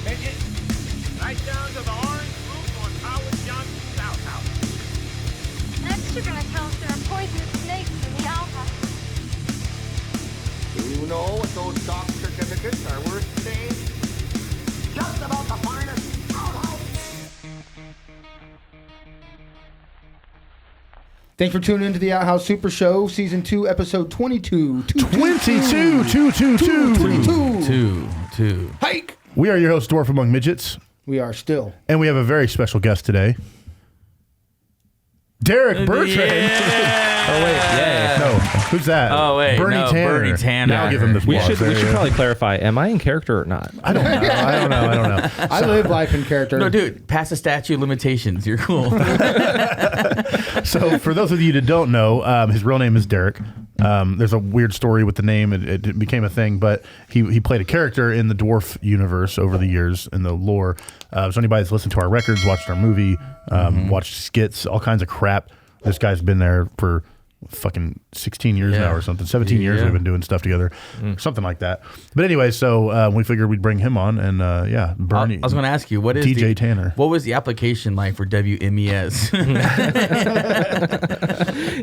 Midget, right down to the orange roof on Howard Johnson's outhouse. Next, you're gonna tell us there are poisonous snakes in the outhouse. Do you know what those stock certificates are worth today? Just about the finest outhouse. Thanks for tuning into the Outhouse Super Show, Season 2, Episode 22. 22. Hike! We are your hosts, Dwarf Among Midgets, We are still. and we have a very special guest today. Derrek Bertrand. Oh wait, yeah. No, who's that? Oh wait, Bernie no, Tanner. Bernie Tanner. Now give him this. We applause. should There you go. probably clarify. Am I in character or not? I don't know. I live life in character. No, dude, pass the statute of limitations. You're cool. So, for those of you that don't know, his real name is Derrek. There's a weird story with the name. It became a thing, but he played a character in the Dwarf universe over the years in the lore. So anybody that's listened to our records, watched our movie, watched skits, all kinds of crap, this guy's been there for fucking 16 years now or something. 17 years we've been doing stuff together, something like that. But anyway, so we figured we'd bring him on, and Bernie. I was going to ask you, what is DJ Tanner? What was the application like for WMES?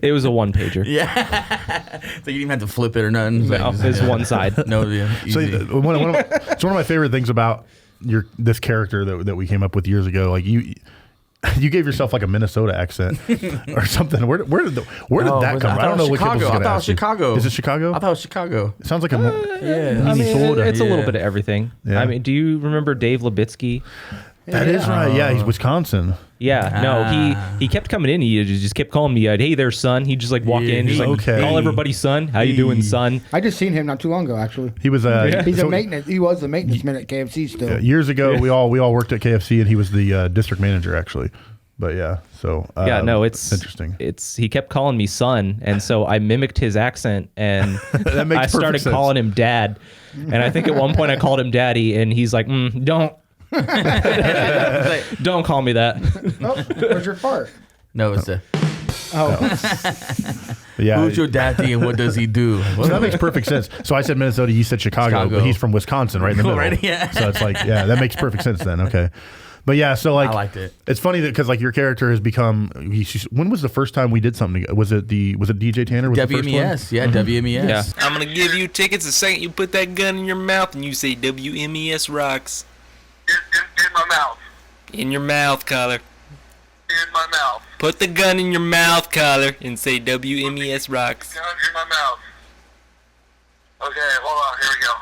It was a one-pager. Yeah. So you didn't even have to flip it or nothing. No, it's one side. No, yeah. So Easy. one of my favorite things about this character that we came up with years ago, like you gave yourself like a Minnesota accent or something. Where did that come from? I don't know what Chicago. I thought it was Chicago. Is it Chicago? I thought it was Chicago. It sounds like a I mean, Minnesota. it's a little bit of everything. Yeah. I mean, do you remember Dave Lebitsky? That is right. Yeah, he's Wisconsin. Yeah, no, he kept coming in. He just kept calling me, "Hey there, son." He just like walk in, just like call everybody son. How you doing, son? I just seen him not too long ago, actually. He was He's a maintenance. He was the maintenance man at KFC still. years ago. We all worked at KFC, and he was the district manager actually. But yeah, so it's interesting. He kept calling me son, and so I mimicked his accent, and That makes I started perfect sense. calling him dad. And I think at one point I called him daddy, and he's like, "Don't, don't call me that." Oh, where's your fart? No, it's a. Yeah. Who's your daddy and what does he do? So that makes perfect sense. So I said Minnesota, you said Chicago, but he's from Wisconsin, right in the middle. Right, yeah. So it's like, yeah, that makes perfect sense then. Okay. But yeah, so like, I liked it. It's funny that because like your character has become. When was the first time we did something? Was it DJ Tanner? Was the first one? WMES, yeah, WMES. Yeah. I'm gonna give you tickets the second you put that gun in your mouth and you say WMES rocks. In my mouth. In your mouth, Collar. In my mouth. Put the gun in your mouth, Collar, and say WMES rocks. Gun in my mouth. Okay, hold on. Here we go.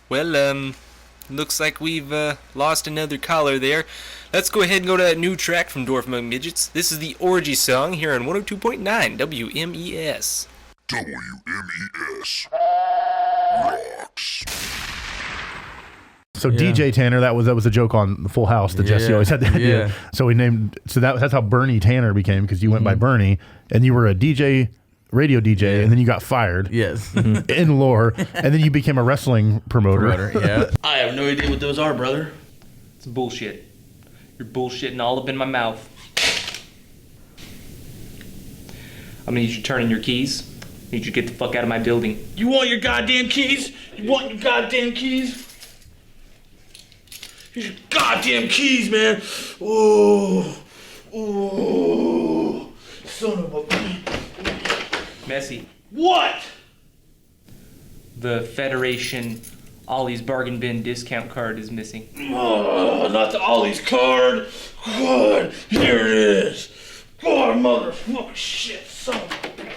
Well, looks like we've lost another caller there. Let's go ahead and go to that new track from Dwarf Among Midgets. This is the Orgy Song here on 102.9 WMES. WMES rocks. So DJ Tanner, that was a joke on Full House that Jesse always had the idea. Yeah. So we named. So that's how Bernie Tanner became because you went by Bernie and you were a DJ. Radio DJ, and then you got fired. Yes. In lore, and then you became a wrestling promoter. Yeah. I have no idea what those are, brother. It's bullshit. You're bullshitting all up in my mouth. I'm gonna need you to turn in your keys. I need you to get the fuck out of my building. You want your goddamn keys? You want your goddamn keys? Here's your goddamn keys, man. Oh, son of a bitch. Messy. What? The Federation Ollie's bargain bin discount card is missing. Oh, not the Ollie's card. What? Here it is. Oh, motherfucker, shit, son of a bitch.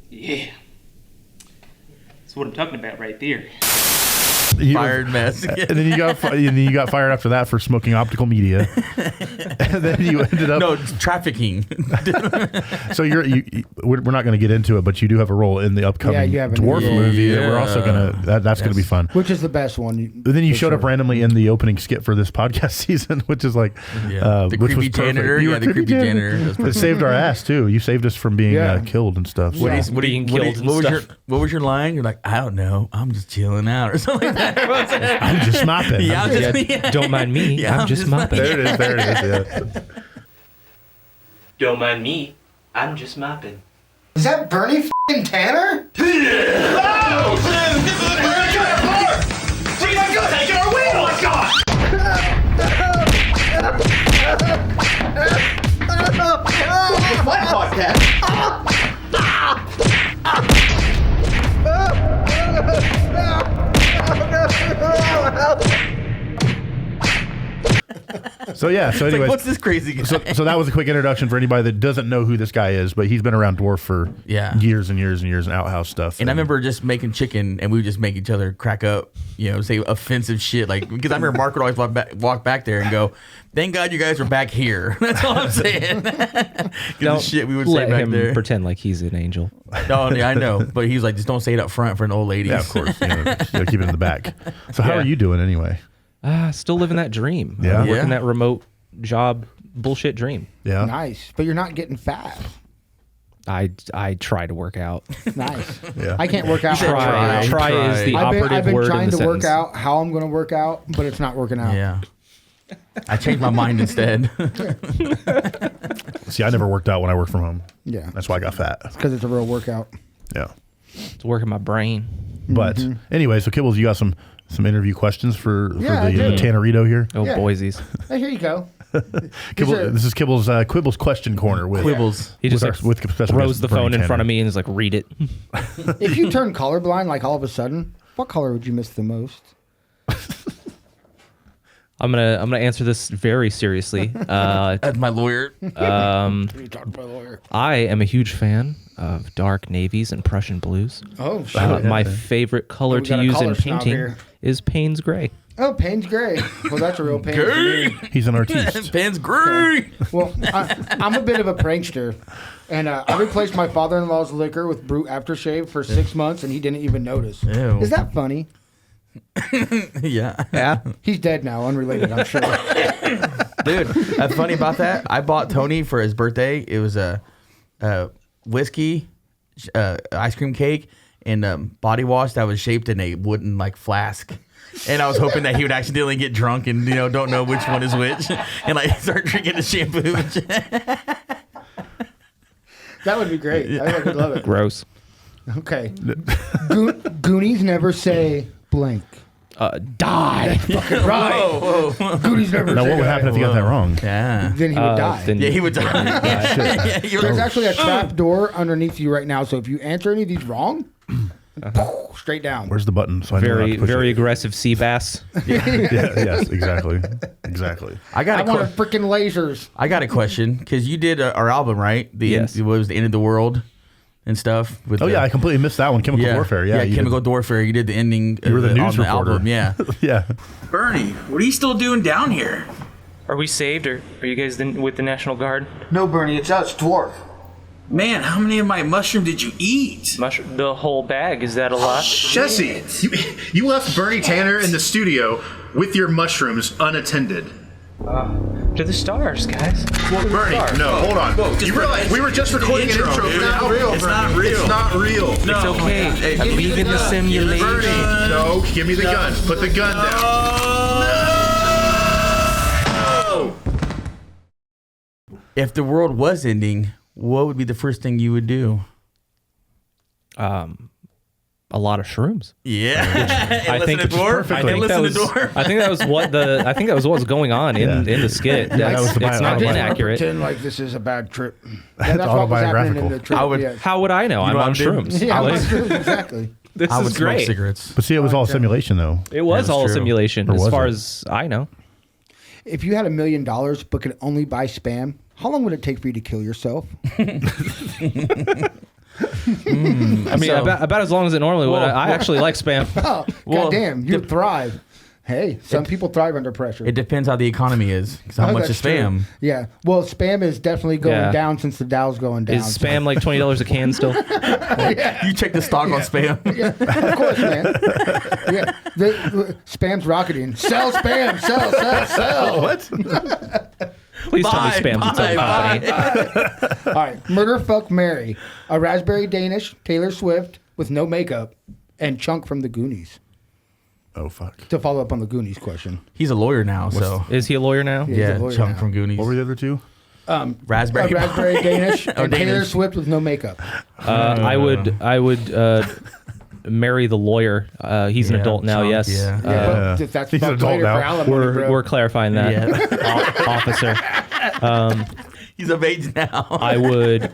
Yeah. That's what I'm talking about right there. Fired mess. And then you got fired after that for smoking optical media. And then you ended up trafficking. So we're not going to get into it, but you do have a role in the upcoming Dwarf movie that we're also going to that's going to be fun. Which is the best one. And then you showed up randomly in the opening skit for this podcast season, which is like the which creepy was janitor. You were The creepy janitor. It saved our ass too. You saved us from being killed and stuff. What was your line? You're like, I don't know. I'm just chilling out or something like that. I'm just mopping. Yeah, don't mind me. Yeah, I'm just mopping. There it is. Yeah. Don't mind me. I'm just mopping. Is that Bernie f***ing Tanner? So anyways, like, what's this crazy guy? So that was a quick introduction for anybody that doesn't know who this guy is, but he's been around Dwarf for years and years and years in Outhouse stuff. And I remember just making chicken, and we would just make each other crack up, say offensive shit. Like, because I remember Mark would always walk back there and go, "Thank God you guys are back here." That's all I'm saying. Don't shit we would let say back him there. Pretend like he's an angel. No, yeah, I know, but he's like, just don't say it up front for an old lady. Yeah, of course. Keep it in the back. So how are you doing anyway? Still living that dream. Yeah. Working that remote job bullshit dream. Yeah. Nice. But you're not getting fat. I try to work out. Nice. Yeah. I can't work out. Try is the operative I've been word trying in the to work sentence. out how I'm going to work out, but it's not working out. Yeah. I changed my mind instead. See, I never worked out when I worked from home. Yeah. That's why I got fat. Because it's a real workout. Yeah. It's working my brain. But anyway, so Kibbles, you got some interview questions for the Tannerito here? Oh, boysies. Hey, here you go. Kibble, this is Kibble's Quibble's question corner with Quibbles. He just with special throws guest the Bernie phone in Tanner. front of me and is like, read it. If you turn colorblind, like all of a sudden, what color would you miss the most? I'm gonna answer this very seriously. As my lawyer. I am a huge fan of dark navies and Prussian blues. Oh, shit. My favorite color We to got a use color in snob painting here. is Payne's gray. Oh, Payne's gray. Well, that's a real pain. for me. He's an artiste. Payne's gray. Well, I'm a bit of a prankster, and I replaced my father-in-law's liquor with Brute aftershave for 6 months, and he didn't even notice. Ew. Is that funny? Yeah. He's dead now, unrelated, I'm sure. Dude, that's funny about that. I bought Tony for his birthday. It was a whiskey, ice cream cake, and body wash that was shaped in a wooden flask. And I was hoping that he would accidentally get drunk and don't know which one is which, and start drinking the shampoo. That would be great. I would love it. Gross. Okay. Goonies never say blank. Die. Fucking right. Whoa. Goonies never Now, say what would happen if you got that wrong? Yeah. Then he would die. Then Yeah, he would die. Yeah, There's actually a trap door underneath you right now, so if you answer any of these wrong, straight down. Where's the button? So I know not to push very it. aggressive sea bass. Yes, exactly. I got I a want freaking lasers. I got a question because you did our album, right? Yes. What was the End of the World and stuff? With Oh yeah, I completely missed that one. Chemical Warfare. Yeah, you Chemical Dwarfare. You did the ending. You were the news on the reporter. album. Yeah. yeah. Bernie, what are you still doing down here? Are we saved, or are you guys with the National Guard? No, Bernie, it's us, Dwarf. Man, how many of my mushroom did you eat? The whole bag, is that a lot? Jesse, you left Bernie Tanner in the studio with your mushrooms unattended. To the stars, guys. Well, Bernie, no, hold on. You realize we were just recording an intro. It's not real. It's not real. It's not real. No. It's okay. Hey, I believe in the simulation. Bernie, no, give me the gun. Put the gun down. If the world was ending, what would be the first thing you would do? A lot of shrooms. Yeah. I think to Dwarf. I think that was what was going on in the skit. that was the It's not bio- inaccurate. Pretend like this is a bad trip. That's what was happening in the trip. How would I know? I'm know on what I'm doing? shrooms. Yeah, Like, exactly. this I would is smoke great. cigarettes. But see, it was all simulation though. It was That's all a true. simulation, Or as was far it? as I know. If you had $1 million but could only buy spam, how long would it take for you to kill yourself? I mean, about as long as it normally would. I actually like Spam. Oh, goddamn, you thrive. Hey, some people thrive under pressure. It depends how the economy is. How much is Spam? True. Yeah. Well, Spam is definitely going down since the Dow's going down. Is Spam like $20 a can still? You check the stock on Spam. Yeah, of course, man. Yeah. Spam's rocketing. Sell Spam. Sell. What? Please tell me Spam's its own company. All right. Murder, fuck, marry. A raspberry Danish, Taylor Swift with no makeup, and Chunk from the Goonies. Oh, fuck. To follow up on the Goonies question. He's a lawyer now, so. Is he a lawyer now? Yeah, lawyer Chunk now. from Goonies. What were the other two? Raspberry. Raspberry Danish and Danish. Taylor Swift with no makeup. I would marry the lawyer. He's an adult now. Chunk, yes. yeah. But that's He's an about adult later now. for alimony, bro. We're clarifying that, officer. He's of age now. I would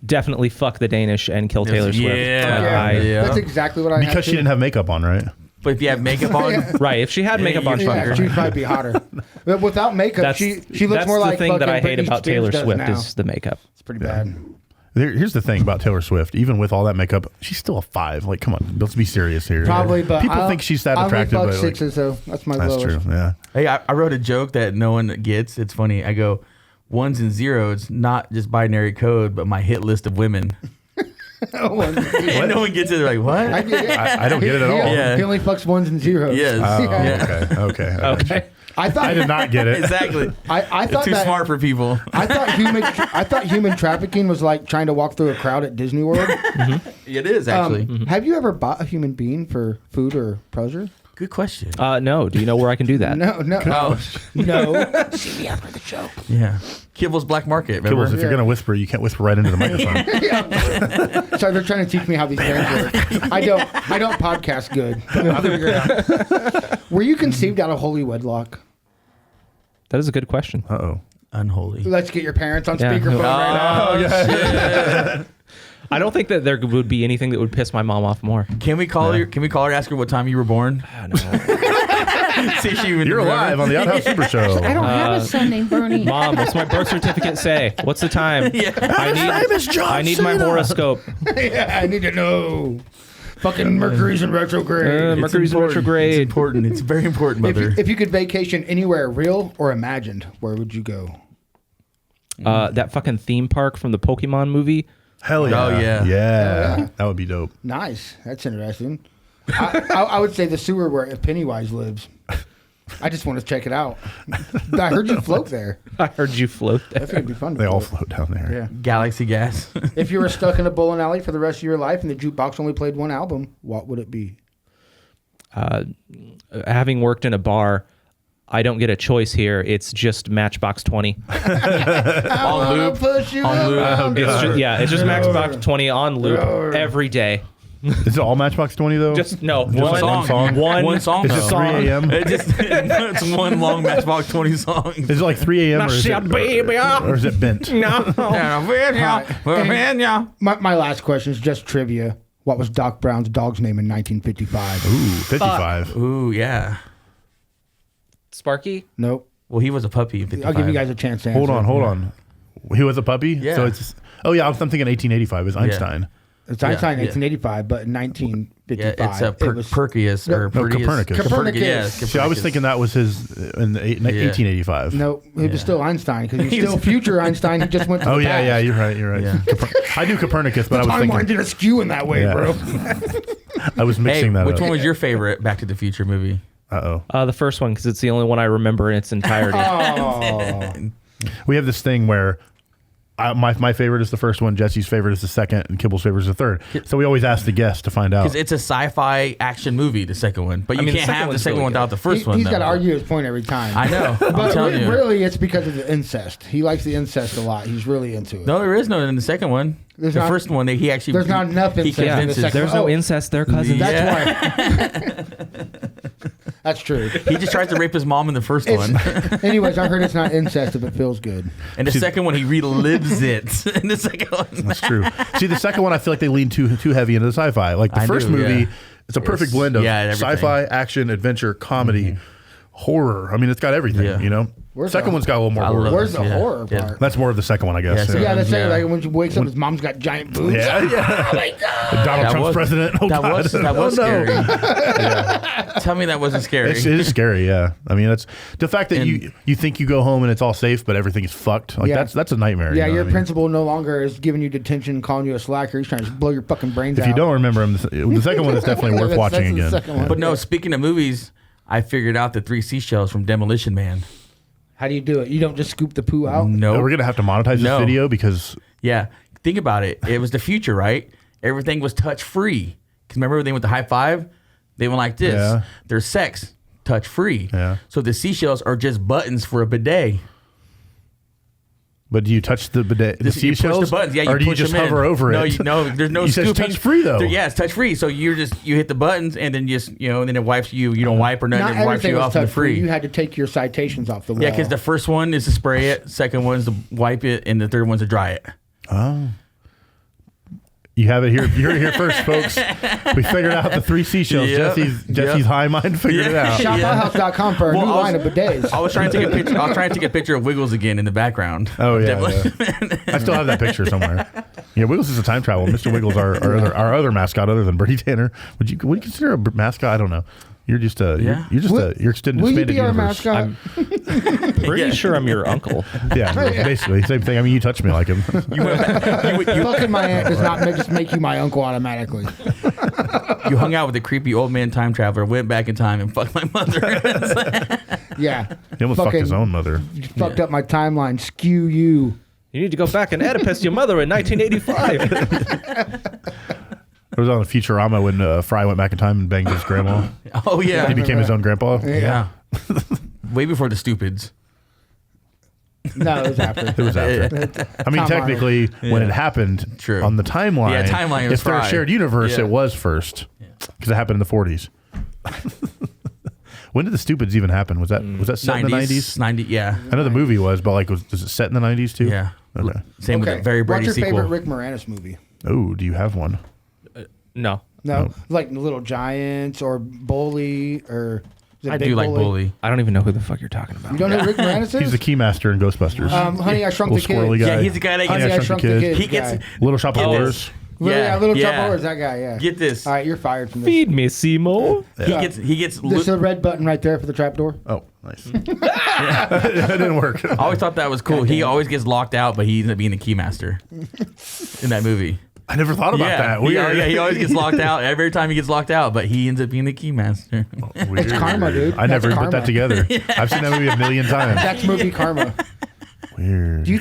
definitely fuck the Danish and kill Taylor Swift. Yeah. That's exactly what I Because she didn't have makeup on, right? But if you have makeup on, Right. If she had makeup on, fuck her. she'd probably be hotter. But without makeup, she looks more like the thing that I fucking hate Britney about Spears Taylor does Swift now. is the makeup. It's pretty bad. Here's the thing about Taylor Swift. Even with all that makeup, she's still a 5. Like, come on, let's be serious here. Probably, but people think she's that attractive. I only But fuck like, sixes, so that's my that's lowest. true. Yeah. hey, I wrote a joke that no one gets. It's funny. I go, ones and zeros, not just binary code, but my hit list of women. And no one gets it. They're like, what? I get it. I don't get it at all. Yeah. He only fucks ones and zeros. Yes. Oh, okay. Okay. I did not get it. Exactly. I It's thought too that, smart for people. I thought human trafficking was like trying to walk through a crowd at Disney World. It is, actually. Have you ever bought a human being for food or pleasure? Good question. No. Do you know where I can do that? No. Oh. No. See me after the show. Yeah. Kibbles Black Market, remember? Kibbles, if you're going to whisper, you can't whisper right into the microphone. Sorry, they're trying to teach me how these things work. I don't podcast good. I'll figure it out. Were you conceived out of holy wedlock? That is a good question. Uh-oh. Unholy. Let's get your parents on Yeah. speakerphone right now. Shit. I don't think that there would be anything that would piss my mom off more. Can we call her? Can we call her? Ask her what time you were born. See if she even You're alive on the Outhouse Super Show. I don't have a son named Bernie. Mom, what's my birth certificate say? What's the time? I need my horoscope. Yeah, I need to know. Fucking Mercury's in retrograde. Mercury's in retrograde. It's important. It's very important, mother. If you could vacation anywhere, real or imagined, where would you go? That fucking theme park from the Pokemon movie. Hell yeah. Oh, yeah. Yeah. That would be dope. Nice. That's interesting. I would say the sewer where Pennywise lives. I just want to check it out. I heard you float there. I heard you float I there. think it'd be fun to They all float. float down there. Yeah. Galaxy gas. If you were stuck in a bowling alley for the rest of your life and the jukebox only played one album, what would it be? Having worked in a bar, I don't get a choice here. It's just Matchbox 20. On loop. Push you On loop. around. It's just Matchbox 20 on loop every day. Is it all Matchbox 20 though? Just no One song. One song. Is it though. 3 a.m.? It's one long Matchbox 20 song. Is it like 3 a.m. or is it bent? No. My last question is just trivia. What was Doc Brown's dog's name in 1955? Ooh, 55. Ooh, yeah. Sparky? Nope. Well, he was a puppy in 55. I'll give you guys a chance to answer. Hold on. He was a puppy? Yeah. So it's. Oh, yeah, I'm thinking 1885 is Einstein. It's Einstein in Yeah. 1885, but in 1955. Yeah, it's it was Perkius or No, Copernicus. Copernicus. Yes, See, I was thinking that was his in 1885. No, it was still Einstein because he's still future Einstein. He just went to Oh, the yeah, past. yeah, you're right. Yeah. I knew Copernicus, but I was Timeline thinking. did a skew in that way, Yeah. bro. I was Hey, mixing that which up. one was your favorite Back to the Future movie? Uh-oh. The first one, because it's the only one I remember in its entirety. Oh. We have this thing where my favorite is the first one, Jesse's favorite is the second, and Kibble's favorite is the third. So we always ask the guest to find out. Because it's a sci-fi action movie, the second one. But you mean, the can't second have the one's second really one without the first one. He's though. got to argue his point every time. I know. I'm But telling you. really, it's because of the incest. He likes the incest a lot. He's really into it. No, there is no in the second one. There's the not- first one, he actually. there's not enough he incest in the convinces- second There's no incest. They're cousins. That's why. That's true. He just tries to rape his mom in the first one. Anyways, I heard it's not incest if it feels good. And the second one, he relives it. In the second one. That's true. See, the second one, I feel like they lean too heavy into the sci-fi. Like the first movie, it's a perfect blend of everything. sci-fi, action, adventure, comedy, horror. I mean, it's got everything, you know? Second one's got a little more horror. Where's the horror part? That's more of the second one, I guess. Yeah, that's it. Like when she wakes up, his mom's got giant boobs. Yeah, Oh my God. Donald Trump's president. Oh, that God. was scary. Yeah. Tell me that wasn't scary. It is scary, yeah. I mean, that's the fact that you think you go home and it's all safe, but everything is fucked. Like that's a nightmare. Yeah, you know your what I mean? principal no longer is giving you detention, calling you a slacker. He's trying to blow your fucking brains out. If you don't remember him, the second one is definitely worth watching again. But no, speaking of movies, I figured out the 3 seashells from Demolition Man. How do you do it? You don't just scoop the poo out? No. We're gonna have to monetize this video because think about it. It was the future, right? Everything was touch free. Because remember when they went to high five? They went like this. Yeah. Their sex touch free. Yeah. So the seashells are just buttons for a bidet. But do you touch the bidet? The You seashells? push the buttons. Yeah, you or do you push just them in. hover over it? No, there's no You said scooping. it's touch-free, though. Yeah, it's touch free. So you hit the buttons and then and then it wipes you. You don't wipe or nothing. Not It wipes everything you was off in the touch-free. free. You had to take your citations off the wall. Yeah, because the first one is to spray it, second one's to wipe it, and the third one's to dry it. Oh. You have it here. You heard it here first, folks. We figured out the 3 seashells. Yep. Jesse's high mind figured it out. ShopOuthouse.com for a new line of bidets. I was trying to take a picture. I was trying to take a picture of Wiggles again in the background. Oh yeah, I still have that picture somewhere. Yeah, Wiggles is a time travel. Mr. Wiggles, our other mascot, other than Bertie Tanner. Would you consider a mascot? I don't know. You're just you're extended. Will you be our universe. mascot? Pretty sure I'm your uncle. Yeah, basically same thing. I mean, you touched me like him. Fucking my aunt does not just make you my uncle automatically. You hung out with a creepy old man time traveler, went back in time, and fucked my mother. Yeah, he almost fucked his own mother. You fucked up my timeline. Skew you. You need to go back and Oedipus your mother in 1985. It was on Futurama when Fry went back in time and banged his grandma. Oh yeah, he became his own grandpa. Yeah, way before the stupids. No, it was after. It was after. I mean, technically, when it happened on the timeline, timeline was if they're a Fry. shared universe, it was first because it happened in the 40s. When did the stupids even happen? Was that set in the 90s? 90, yeah. I know the movie was, but like, was it set in the 90s too? Yeah. Okay. Same with the Very Brady What's your sequel. favorite Rick Moranis movie? Oh, do you have one? No. No, like Little Giants or Bully or. I do like Bully. I don't even know who the fuck you're talking about. You don't know who Rick Moranis is? He's the keymaster in Ghostbusters. Honey, I Shrunk the Little squirrely Kid. guy. Yeah, he's the guy that Honey, I Shrunk the Kid. He gets guy. Little Shop of Horrors. Little Shop of Horrors, that guy. Yeah. Get this. All right, you're fired from this. Feed me, Seymour. He gets. This is the red button right there for the trapdoor. Oh, nice. That didn't work. I always thought that was cool. He always gets locked out, but he ends up being the keymaster in that movie. I never thought about that. Weird. Yeah, he always gets locked out. Every time he gets locked out, but he ends up being the keymaster. Weird. It's karma, dude. I never That's put that karma. together. I've seen that movie a million times. That's movie karma. Weird. Do you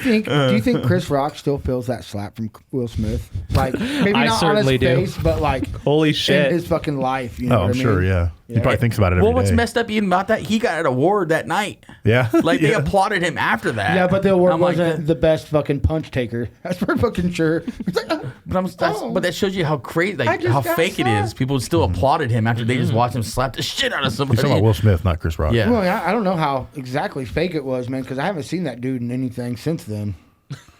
think Chris Rock still feels that slap from Will Smith? Like maybe I not on his certainly do. face, but like Holy shit. in his fucking life. You know Oh, what I'm I mean? sure, yeah. He probably thinks about it every Well, what's day. messed up even about that? He got an award that night. Yeah. Like they Yeah. applauded him after that. Yeah, but the award I'm like, wasn't the best fucking punch taker. That's for fucking sure. It's like, but that shows you how crazy, I like just how got fake it is. slapped. People still applauded him after they just watched him slap the shit out of somebody. He's talking about Will Smith, not Chris Rock. Yeah. well, I don't know how exactly fake it was, man, because I haven't seen that dude in anything since then.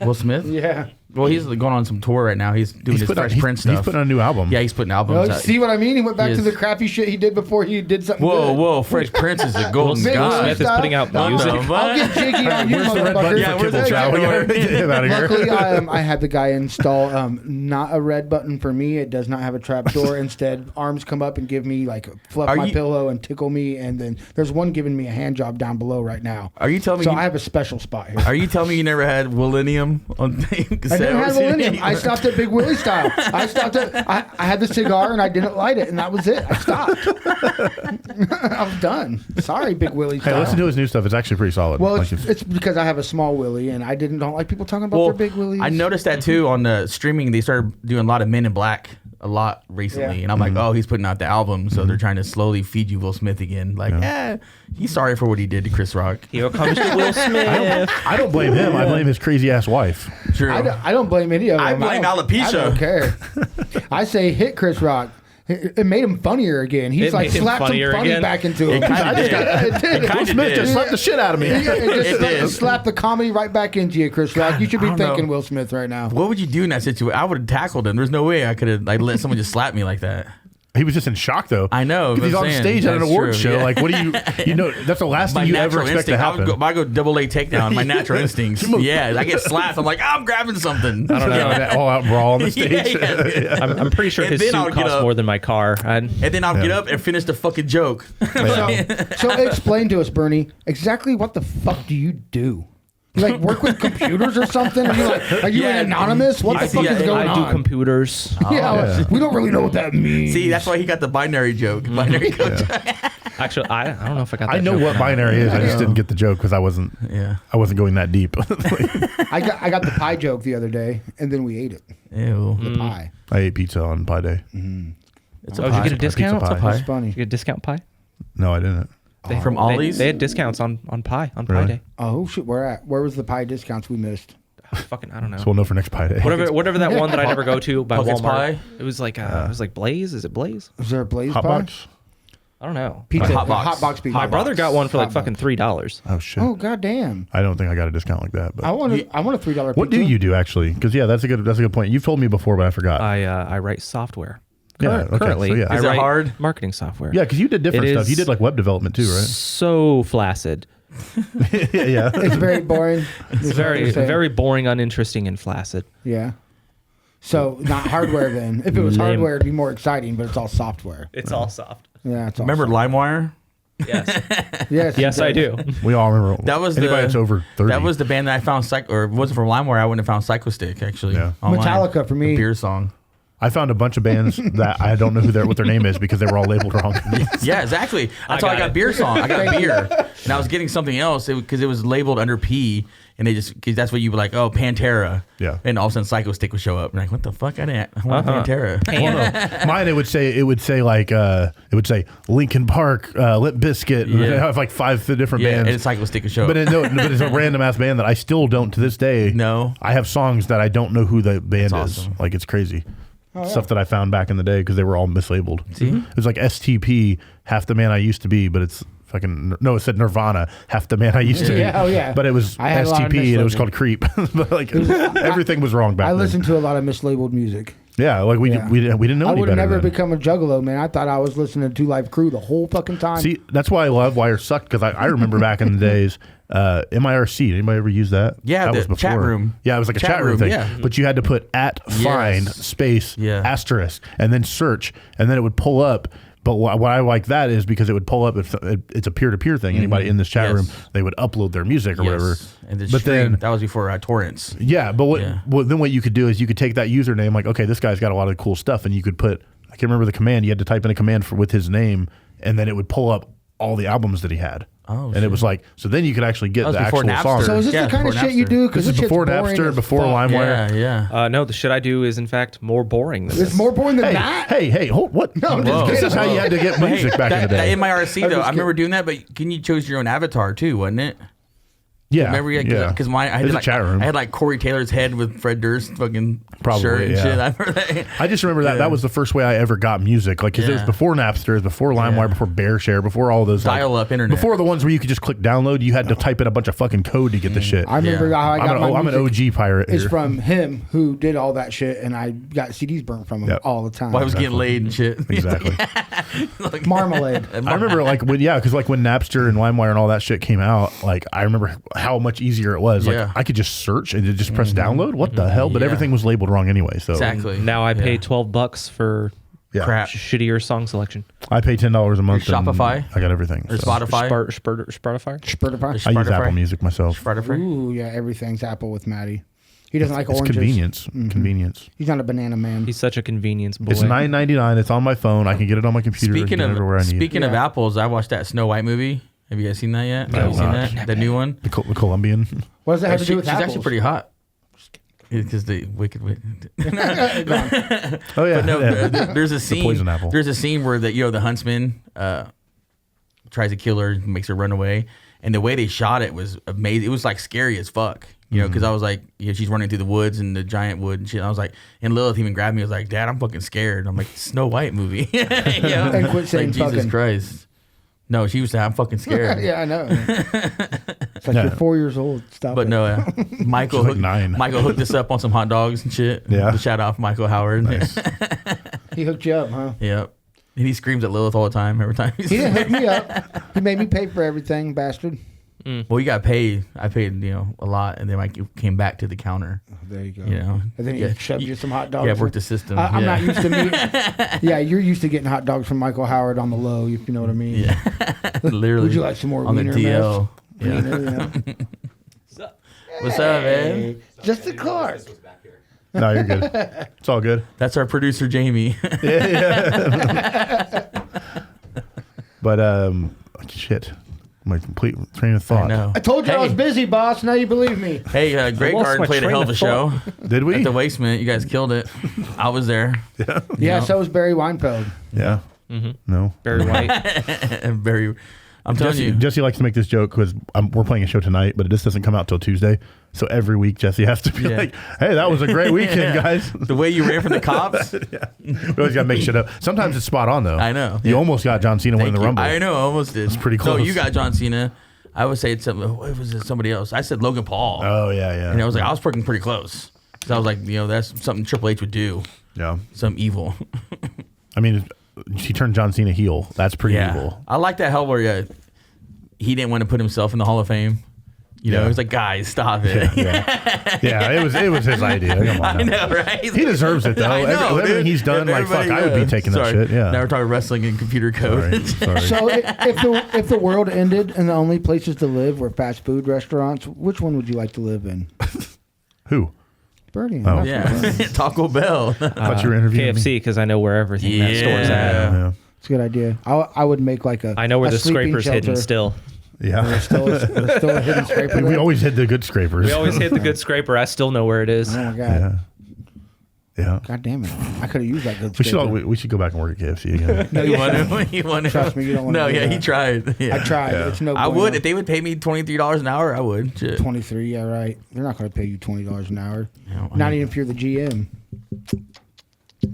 Will Smith? Yeah. Well, he's going on some tour right now. He's doing his putting Fresh out- Prince he's stuff. putting out a new album. Yeah, he's putting albums Well, out. see what I mean? He went back He to is. the crappy shit he did before he did something Whoa, good. whoa! Fresh Prince is a golden Big god. Smith is putting out What music. the fuck? I'll get jiggy on you, Where's the red button motherfucker. Yeah, for where's Kibble that Chow? We red gotta get him out of here. Luckily, I had the guy install not a red button for me. It does not have a trap door. Instead, arms come up and give me like fluff Are my you- pillow and tickle me, and then there's one giving me a hand job down below right now. Are you telling me? So you, I have a special spot here. are you telling me you never had Millennium on cassette? I never had or CD? Millennium. I stopped at Big Willie style. I stopped at. I had the cigar and I didn't light it, and that was it. I stopped. I was done. Sorry, Big Willie style. Hey, listen to his new stuff. It's actually pretty solid. Well, Like, it's because I have a small willy, and I don't like people talking about Well, their big willies. I noticed that too on the streaming. They started doing a lot of Men in Black a lot recently, Yeah. and I'm like, oh, he's putting out the album, so they're trying to slowly feed you Will Smith again. Like, he's sorry for what he did to Chris Rock. Here comes the Will Smith. I don't blame him. I blame his crazy ass wife. True. I don't blame any of them. I blame alopecia. I don't care. I say hit Chris Rock. It made him funnier again. He's It like made him slapped some funnier funny again? back into him. It kinda did. It did. It kinda Will Smith did. just slapped the shit out of me. It did. just slapped the comedy right back into you, Chris Rock. You should be I don't thanking know. Will Smith right now. What would you do in that situation? I would have tackled him. There's no way I could have like let someone just slap me like that. He was just in shock though. I know. Because he's on stage at an awards show. Yeah. Like, what do you know? That's the last thing you ever expect to happen. I go double A takedown. My natural instincts. Yeah, I get slapped. I'm like, I'm grabbing something. I don't know. That all out brawl on the stage. I'm pretty sure his suit costs more than my car. And then I'll get up and finish the fucking joke. So explain to us, Bernie, exactly what the fuck do you do? You like work with computers or something? Are you like anonymous? What the fuck is going on? I do computers. We don't really know what that means. See, that's why he got the binary joke. Binary code. Actually, I don't know if I got that I know joke what binary is. I just didn't get the joke because I wasn't going that deep. I got the pie joke the other day, and then we ate it. Ew. The pie. I ate pizza on Pie Day. Did you get a discount? Pizza pie. That's funny. Did you get a discount pie? No, I didn't. From Ollie's? They had discounts on pie on Really? Pie Day. Oh shit, where was the pie discounts we missed? Fucking, I don't know. So we'll know for next Pie Day. Whatever that one that I never go to by Puckett's Walmart. Pie? It was like Blaze. Is it Blaze? Is there a Blaze Hot pie? box? I don't know. Pizza, Hot box. hot box pizza. My brother got one for like Hot fucking $3. Oh shit. Oh goddamn! I don't think I got a discount like that. But I want a $3 pizza. what do you do actually? Because that's a good point. You've told me before, but I forgot. I write software. Okay, Currently, so yeah. I Is it write hard? marketing software. Yeah, because you did different It stuff. is You did like web development too, right? So flaccid. yeah. It's very boring. It's very boring, uninteresting, and flaccid. Yeah. So not hardware then. If it was Lame. hardware, it'd be more exciting. But it's all software. It's all soft. Yeah. It's all Remember LimeWire? Yes. Yes, I do. We all remember. That was anybody that's over 30. That was the band that I found. Or if it wasn't from LimeWire, I wouldn't have found Psychostick actually. Yeah. Online. Metallica for me. The beer song. I found a bunch of bands that I don't know what their name is because they were all labeled wrong. Yeah, exactly. That's how I got beer song. I got beer, and I was getting something else because it was labeled under P, and because that's what you were like, oh, Pantera. Yeah. And all of a sudden, Psychostick would show up. And like, what the fuck? I want Pantera. Well, no. Mine, it would say Linkin Park, Limp Bizkit. Yeah. They have like 5 different bands. And Psychostick would show up. But it's a random ass band that I still don't to this day. No. I have songs that I don't know who the band That's is. awesome. Like it's crazy. Stuff that I found back in the day because they were all mislabeled. See? It was like STP, half the man I used to be, but it's fucking it said Nirvana, half the man I used to be. Yeah, oh yeah. But it was STP and it was called Creep. But like everything was wrong back then. I listened to a lot of mislabeled music. Yeah, like we didn't know I any would better have never then. become a juggalo, man. I thought I was listening to Two Live Crew the whole fucking time. See, that's why Livewire sucked because I remember back in the days, MIRC. Anybody ever use that? Yeah, that the was before. chat room. Yeah, it was like a chat room thing. Yeah. But you had to put @find space asterisk and then search, and then it would pull up. But what I like that is because it would pull up. It's a peer-to-peer thing. Anybody in this chat room, they would upload their music or whatever. And but then that was before torrents. Yeah, but then what you could do is you could take that username, like, okay, this guy's got a lot of cool stuff, and you could put, I can't remember the command. You had to type in a command with his name, and then it would pull up all the albums that he had. Oh, and it was like, so then you could actually get the actual song. So is this the kind of shit you do? This is before Napster, before LimeWire. Yeah. No, the shit I do is in fact more boring than this. It's more boring than that? Hey, hold, what? No, this is how you had to get music back in the day. That MIRC, though, I remember doing that, but you chose your own avatar, too, wasn't it? Yeah, remember? Because mine, I had like chat room. I had like Corey Taylor's head with Fred Durst's fucking shirt and shit. I remember that. I just remember that that was the first way I ever got music. Like, because it was before Napster, it was before LimeWire, before BearShare, before all those dial-up internet. Before the ones where you could just click download, you had to type in a bunch of fucking code to get the shit. I remember how I got my I'm an OG pirate. It's here. from him who did all that shit, and I got CDs burnt from him all the time. Well, I was getting laid and shit. Exactly. Marmalade. I remember like when Napster and LimeWire and all that shit came out, like I remember how much easier it was. Like I could just search and just press download. What the hell? But everything was labeled wrong anyway. So exactly. Now I pay $12 for crap shittier song selection. I pay $10 a month. Shopify. I got everything. Or Spotify. Spotify. I use Apple Music myself. Ooh, yeah, everything's Apple with Matty. He doesn't like It's oranges. convenience. Mhm. Convenience. He's not a banana man. He's such a convenience boy. It's $9.99. It's on my phone. I can get it on my computer. Speaking and get it everywhere I need. Speaking of apples, I watched that Snow White movie. Have you guys seen that yet? No, Have you seen not. that? The new one? The Colombian. What does that have to do with She's apples? actually pretty hot. Because the wicked. Oh yeah. But no, yeah. there's a The scene. poison apple. There's a scene where the huntsman tries to kill her, makes her run away, and the way they shot it was amazing. It was like scary as fuck. You know, because I was like, she's running through the woods and the giant wood and shit. I was like, and Lilith even grabbed me. I was like, Dad, I'm fucking scared. I'm like, Snow White movie. You know? And quit saying like, Jesus fucking. Christ. No, she was saying, I'm fucking scared. Yeah, I know. It's like you're 4 years old. Stop But it. no, Michael, She's like 9. Michael hooked us up on some hot dogs and shit. Yeah. Shout out Michael Howard. Nice. He hooked you up, huh? Yep. And he screams at Lilith all the time. Every time He didn't hook me up. He made me pay for everything, bastard. Well, you got paid. I paid, a lot, and then I came back to the counter. Oh, there you go. And then he shoved you some hot dogs. Yeah, worked the system. I'm not used to meat. Yeah, you're used to getting hot dogs from Michael Howard on the low, if you know what I mean. Yeah, literally. Would you like some more on wiener the DL? mess? Yeah. Wiener, What's up, man? Just the card. No, you're good. It's all good. That's our producer, Jamie. But shit, my complete train of thought. I know. I told you I was busy, boss. Now you believe me. Hey, Greg Garden played a hell of a show. Did we? At the Wasteman, you guys killed it. I was there. Yeah. Yeah, so was Barry Weinfeld. Yeah. No. Barry White. Barry. I'm telling you. Jesse likes to make this joke because we're playing a show tonight, but this doesn't come out till Tuesday. So every week, Jesse has to be like, "Hey, that was a great weekend, guys." The way you ran from the cops. Yeah. We always got to make shit up. Sometimes it's spot on, though. I know. You almost got John Cena winning the Rumble. I know, I almost did. It's pretty close. No, you got John Cena. I would say it's somebody else. I said Logan Paul. Oh, yeah. And I was like, I was working pretty close. Because I was like, that's something Triple H would do. Yeah. Some evil. I mean, he turned John Cena heel. That's pretty evil. I like that hell where he didn't want to put himself in the Hall of Fame. He was like, guys, stop it. Yeah, it was his idea. Come on, I know, right? He deserves it, though. I know, everything he's done, like, fuck, I would be taking that shit. Yeah. Now we're talking wrestling and computer code. Sorry. So if the world ended and the only places to live were fast food restaurants, which one would you like to live in? Who? Bernie. Oh. Yeah. Taco Bell. I thought you were interviewing KFC, because I know where everything that store's at. Yeah. It's a good idea. I would make like a. I know where a the sleeping scraper's hidden shelter. still. Yeah. There's still a hidden scraper. We always hit the good scrapers. We always hit the good scraper. I still know where it is. Oh my god. Yeah. God damn it! I could have used that good. We should go back and work at KFC again. No, you want to? Trust me, you don't want to. No, do that. he tried. Yeah. I tried. Yeah. It's no. I bueno. would if they would pay me $23 an hour. I would. Shit. 23. Yeah, right. They're not going to pay you $20 an hour. No, Not even if you're the GM.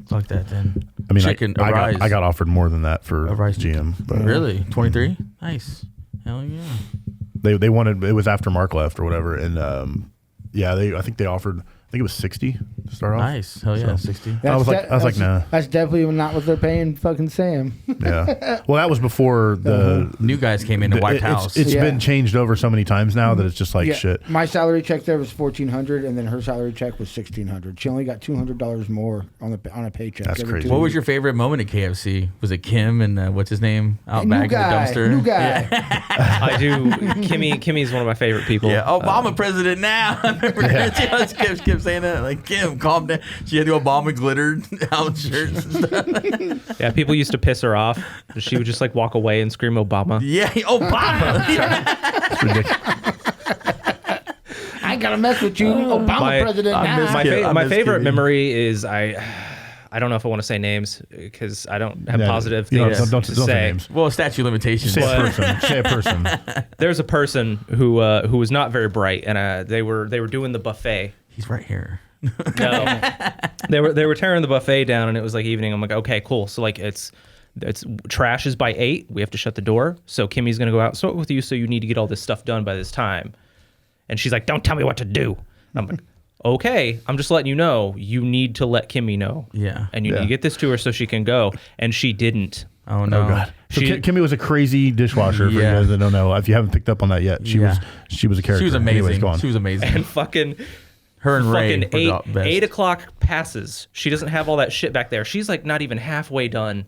Fuck that then. I mean, Chicken, I got offered more than that for GM. But Really? 23? Nice. Hell yeah. They wanted, it was after Mark left or whatever, and I think they offered, I think it was 60 to start off. Nice. Hell yeah, 60. I was like, nah. That's definitely not what they're paying fucking Sam. Yeah. Well, that was before the new guys came in the White House. It's been changed over so many times now that it's just like shit. My salary check there was $1,400, and then her salary check was $1,600. She only got $200 more on a paycheck. That's crazy. What was your favorite moment at KFC? Was it Kim and what's his name out back in the dumpster? New guy. Yeah. I do. Kimmy's one of my favorite people. Yeah, Obama president now. I remember Kim saying that. Like, Kim, calm down. She had the Obama glittered out shirts and stuff. Yeah, people used to piss her off. She would just like walk away and scream Obama. Yeah, Obama. It's ridiculous. I ain't gotta mess with you, Obama president. My favorite memory is I don't know if I want to say names because I don't have positive things don't to say say. names. Well, statute of limitations. Say a person. There's a person who was not very bright, and they were doing the buffet. He's right here. No, they were tearing the buffet down, and it was like evening. I'm like, okay, cool. So like it's trash is by 8. We have to shut the door. So Kimmy's gonna go out sort with you. So you need to get all this stuff done by this time. And she's like, don't tell me what to do. And I'm like, okay, I'm just letting you know. You need to let Kimmy know. Yeah. And you need to get this to her so she can go. And she didn't. Oh no. Oh god. So Kimmy was a crazy dishwasher. For you guys that don't know, if you haven't picked up on that yet, she was a character. She was amazing. Anyways, go on. She was amazing. And fucking. Her and Ray fucking 8 o'clock passes. She doesn't have all that shit back there. She's like not even halfway done.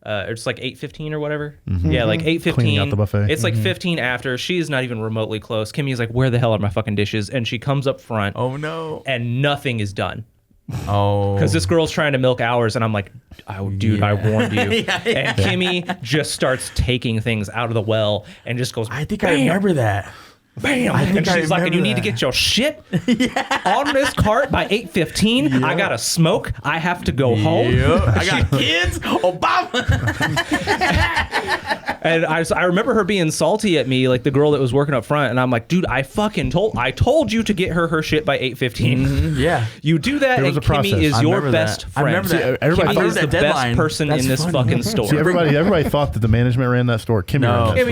It's like 8:15 or whatever. Mm-hmm. Yeah, like 8:15. Cleaning out the buffet. It's like 15 after. She's not even remotely close. Kimmy's like, where the hell are my fucking dishes? And she comes up front. Oh no. And nothing is done. Oh. Because this girl's trying to milk hours, and I'm like, dude, I warned you. And Kimmy just starts taking things out of the well and just goes, I think I remember that. Bam! And she's like, and you need to get your shit on this cart by 8:15. I gotta smoke. I have to go home. I got kids. Obama. And I remember her being salty at me, like the girl that was working up front. And I'm like, dude, I told you to get her shit by 8:15. Yeah. You do that, and Kimmy is your best friend. I remember that. Kimmy is the best person in this fucking store. See, everybody thought that the management ran that store. Kimmy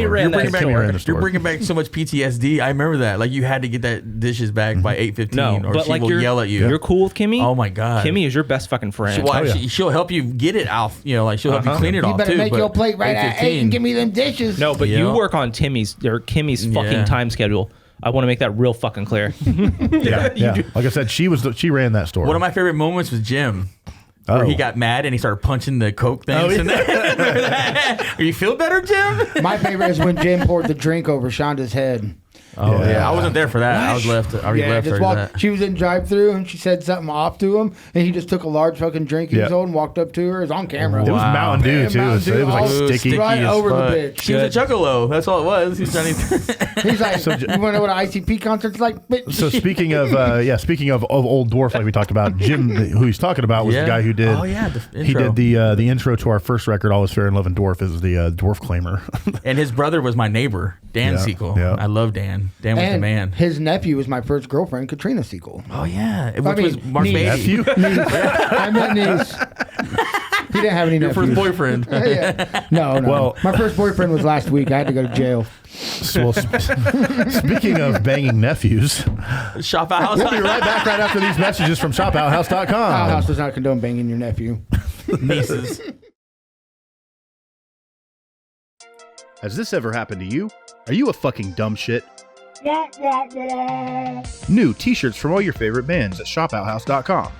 ran that store. Kimmy ran that store. You're bringing back so much PTSD See, I remember that. Like you had to get that dishes back by 8:15, No, or but she like will yell at you. You're cool with Kimmy. Oh my god, Kimmy is your best fucking friend. She'll help you get it off. You know, like she'll help you clean it You off better too. make but your plate right at 8 and give me them dishes. No, but you work on Kimmy's fucking time schedule. I want to make that real fucking clear. Yeah. Like I said, she ran that store. One of my favorite moments was Jim. Where he got mad and he started punching the Coke things. Are you feel better, Jim? My favorite is when Jim poured the drink over Shonda's head. Oh yeah, I wasn't there for that. I was left. I already left. That. She was in drive-through and she said something off to him, and he just took a large fucking drink he was holding, walked up to her. It was on camera. It was Mountain Dew too. It was like sticky right as over fuck. the bitch. She was a juggalo. That's all it was. He was trying to. He's like, you want to know what an ICP concert's like? Bitch. So speaking of old Dwarf, like we talked about, Jim, who he's talking about, was the guy who did. Oh yeah, he did the intro to our first record, All Is Fair in Love and Dwarf, is the Dwarf Claimer. And his brother was my neighbor, Dan Sequel. Yeah. I love Dan. Dan was the man. His nephew was my first girlfriend, Katrina Sequel. Oh yeah, which was Mark niece. Beatty. I meant niece. He didn't have any Your nephews. first boyfriend. Yeah. No. Well, my first boyfriend was last week. I had to go to jail. Well, speaking of banging nephews, Shop Outhouse. we'll be right back right after these messages from shopouthouse.com. Outhouse does not condone banging your nephew. Nieces. Has this ever happened to you? Are you a fucking dumb shit? New t-shirts from all your favorite bands at shopouthouse.com.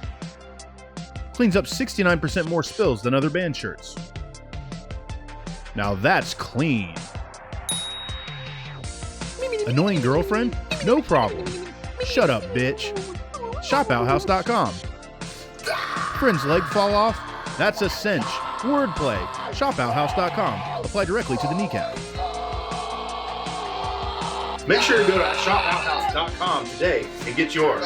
Cleans up 69% more spills than other band shirts. Now that's clean. Annoying girlfriend? No problem. Shut up, bitch. Shopouthouse.com. Friend's leg fall off? That's a cinch. Wordplay. Shopouthouse.com. Apply directly to the kneecap. Make sure to go to shopouthouse.com today and get yours.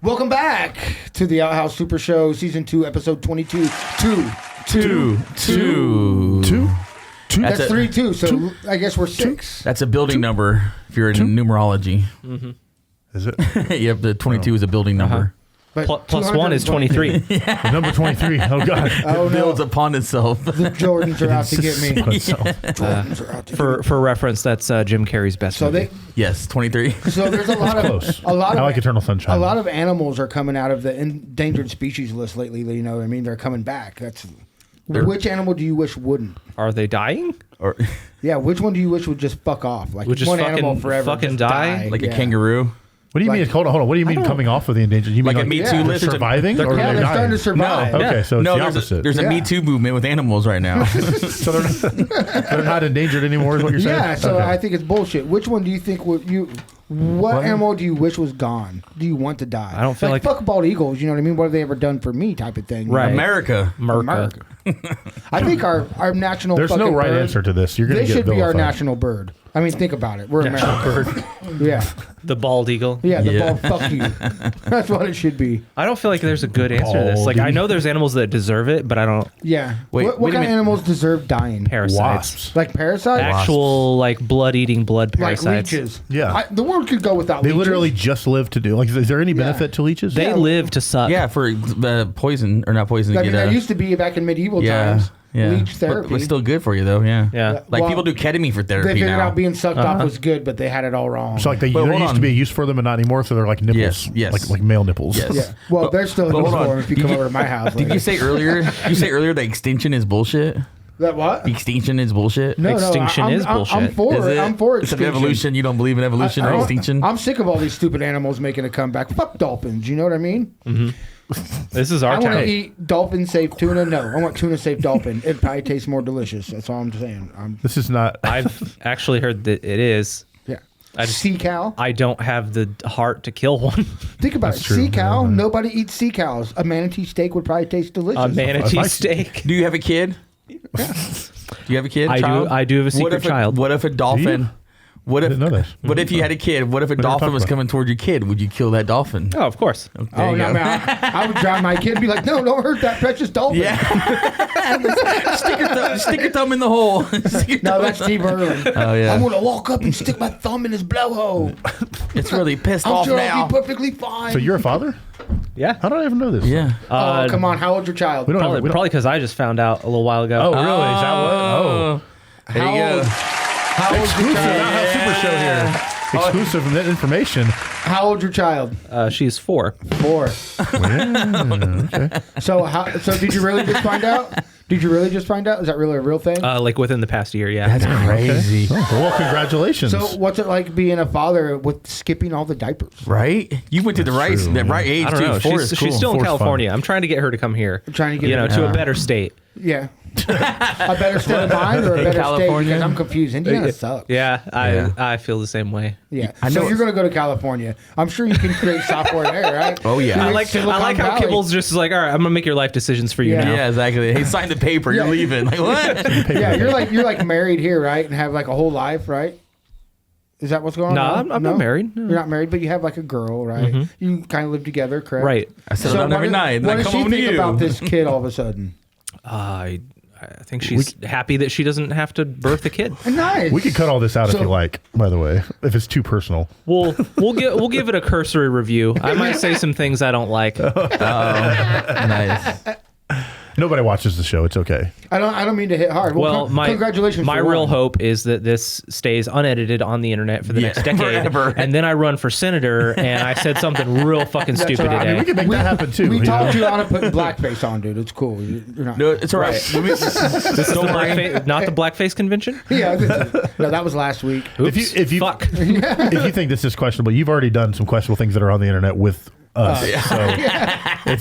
Welcome back to the Outhouse Super Show, Season 2, Episode 22. Two. That's 3-2, so I guess we're 6. That's a building number if you're in numerology. Mm-hmm. Is it? Yep, the 22 is a building number. But Plus 1 is 23. Number 23. Oh, God. Oh, It builds upon itself. The Jordans are out to get me. Jordans are out to get me. For reference, that's Jim Carrey's best So movie. Yes, 23. So there's a lot of Close. a lot I of like Eternal Sunshine. A lot of animals are coming out of the endangered species list lately. You know what I mean? They're coming back. Which animal do you wish wouldn't? Are they dying? Or Yeah, which one do you wish would just fuck off? Like Would just one fucking- animal forever fucking just die? like yeah. a kangaroo. What do you mean? Hold on. What do you mean coming off of the endangered? You mean Like a Me Too list? surviving? Or Yeah, they're they're starting dying? to survive. No. Okay, so it's the there's opposite. There's a Yeah. Me Too movement with animals right now. So they're not endangered anymore, is what you're saying? Yeah, so Okay. I think it's bullshit. Which one do you think would you? What animal do you wish was gone? Do you want to die? I don't feel like- fuck bald eagles. You know what I mean? What have they ever done for me? Type of thing. you Right. know? America. America. I think our national. There's no fucking right bird, answer to this. You're going to They get should be our vilified. national bird. I mean, think about it. We're America. Yeah, The bald eagle. yeah. The Yeah. ball. Fuck you. That's what it should be. I don't feel like there's a good answer to this. Like, I know there's animals that deserve it, but I don't. Yeah. Wait, what wait a kind of minute. animals deserve dying? Parasites. Wasps. Like parasites? Actual, like, blood-eating blood Like parasites. leeches. Yeah. The world could go without They leeches. literally just live to do. Like, is there any benefit to leeches? They live to suck. Yeah, for poison or not poison. I to mean, get that used to be back in medieval times. Yeah. Leech therapy. But still good for you though. Yeah. Yeah. Like Well, people do ketamine for They therapy figured now. out being sucked off was good, but they had it all wrong. So like But there hold used to on. be a use for them, and not anymore. So they're like nipples. Yes. Like male nipples. Yes. yeah. Well, But- they're still but in hold on. form if you Did come you- over to my house. Did you say earlier? You say earlier that extinction is bullshit. that what? Extinction is bullshit. No, Extinction is I'm bullshit. for Is it. it? I'm for It's an extinction. evolution. You don't believe in evolution I or don't- extinction? I'm sick of all these stupid animals making a comeback. Fuck dolphins. You know what I mean? This is our I want to time. eat dolphin-safe tuna. No, I want tuna-safe dolphin. It probably tastes more delicious. That's all I'm saying. This is not. I've actually heard that it is. Yeah. I just- Sea cow. I don't have the heart to kill one. Think about That's it. true. Sea cow. Yeah. Nobody eats sea cows. A manatee steak would probably taste delicious. A manatee If I- steak. Do you have a kid? Do you have a kid? I do- child? I do have a secret child. What if a dolphin? What if? didn't know that. What if you had a kid? What if a dolphin was coming towards your kid? Would you kill that dolphin? Oh, of course. There Oh, you no, go. man. I would drive my kid and be like, no, don't hurt that precious dolphin. Yeah. stick your thumb in the hole. No, that's Steve Irwin. Oh yeah. I'm going to walk up and stick my thumb in his blowhole. It's really pissed I'm off sure now. I'll be perfectly fine. So you're a father? Yeah. How did I even know this? Yeah. Oh, come on. How old's your child? We don't Probably have, we don't, probably because I just found out a little while ago. oh, really? Is that what? Oh. There you go. How old's your Exclusive child? Outhouse Super Show here. Exclusive information. How old's your child? She's 4. 4. So did you really just find out? Did you really just find out? Is that really a real thing? Like within the past year, yeah. That's crazy. Oh, well, congratulations. So what's it like being a father with skipping all the diapers? Right? You went to the right age I don't too. know. 4 is cool. She's still in 4's California. I'm trying to get her to come here. I'm trying to get her to a better state. Yeah. A better state of mind or a better state? California? Because I'm confused. Indiana sucks. Yeah, I feel the same way. Yeah. I So know- you're going to go to California. I'm sure you can create software there, right? Oh, yeah. You're I like Silicon how Valley. Kibble's just like, all right, I'm gonna make your life decisions for you Yeah. now. Yeah, exactly. He signed the paper. Yeah. You're leaving. Like what? Yeah, you're like married here, right? And have like a whole life, right? Is that what's going No, on? I'm not married. No. You're not married, but you have like a girl, right? You kind of live together, correct? Right. I settled down every night. And What I does come she home to think you. about this kid all of a sudden? I think she's happy that she doesn't have to birth a kid. Nice. we could cut all this out So- if you like, by the way, if it's too personal. We'll give it a cursory review. I might say some things I don't like. Nice. Nobody watches the show. It's okay. I don't mean to hit hard. Well, congratulations. My for real one. hope is that this stays unedited on the internet for the next decade, forever. and then I run for senator, and I said something real fucking That's stupid all right. today. We can make that happen too. We you taught know? you how to put blackface on, dude. It's cool. You're not. No, it's all right. This is the not the blackface convention. Yeah. No, that was last week. Oops. If you Fuck. if you think this is questionable, you've already done some questionable things that are on the internet with us.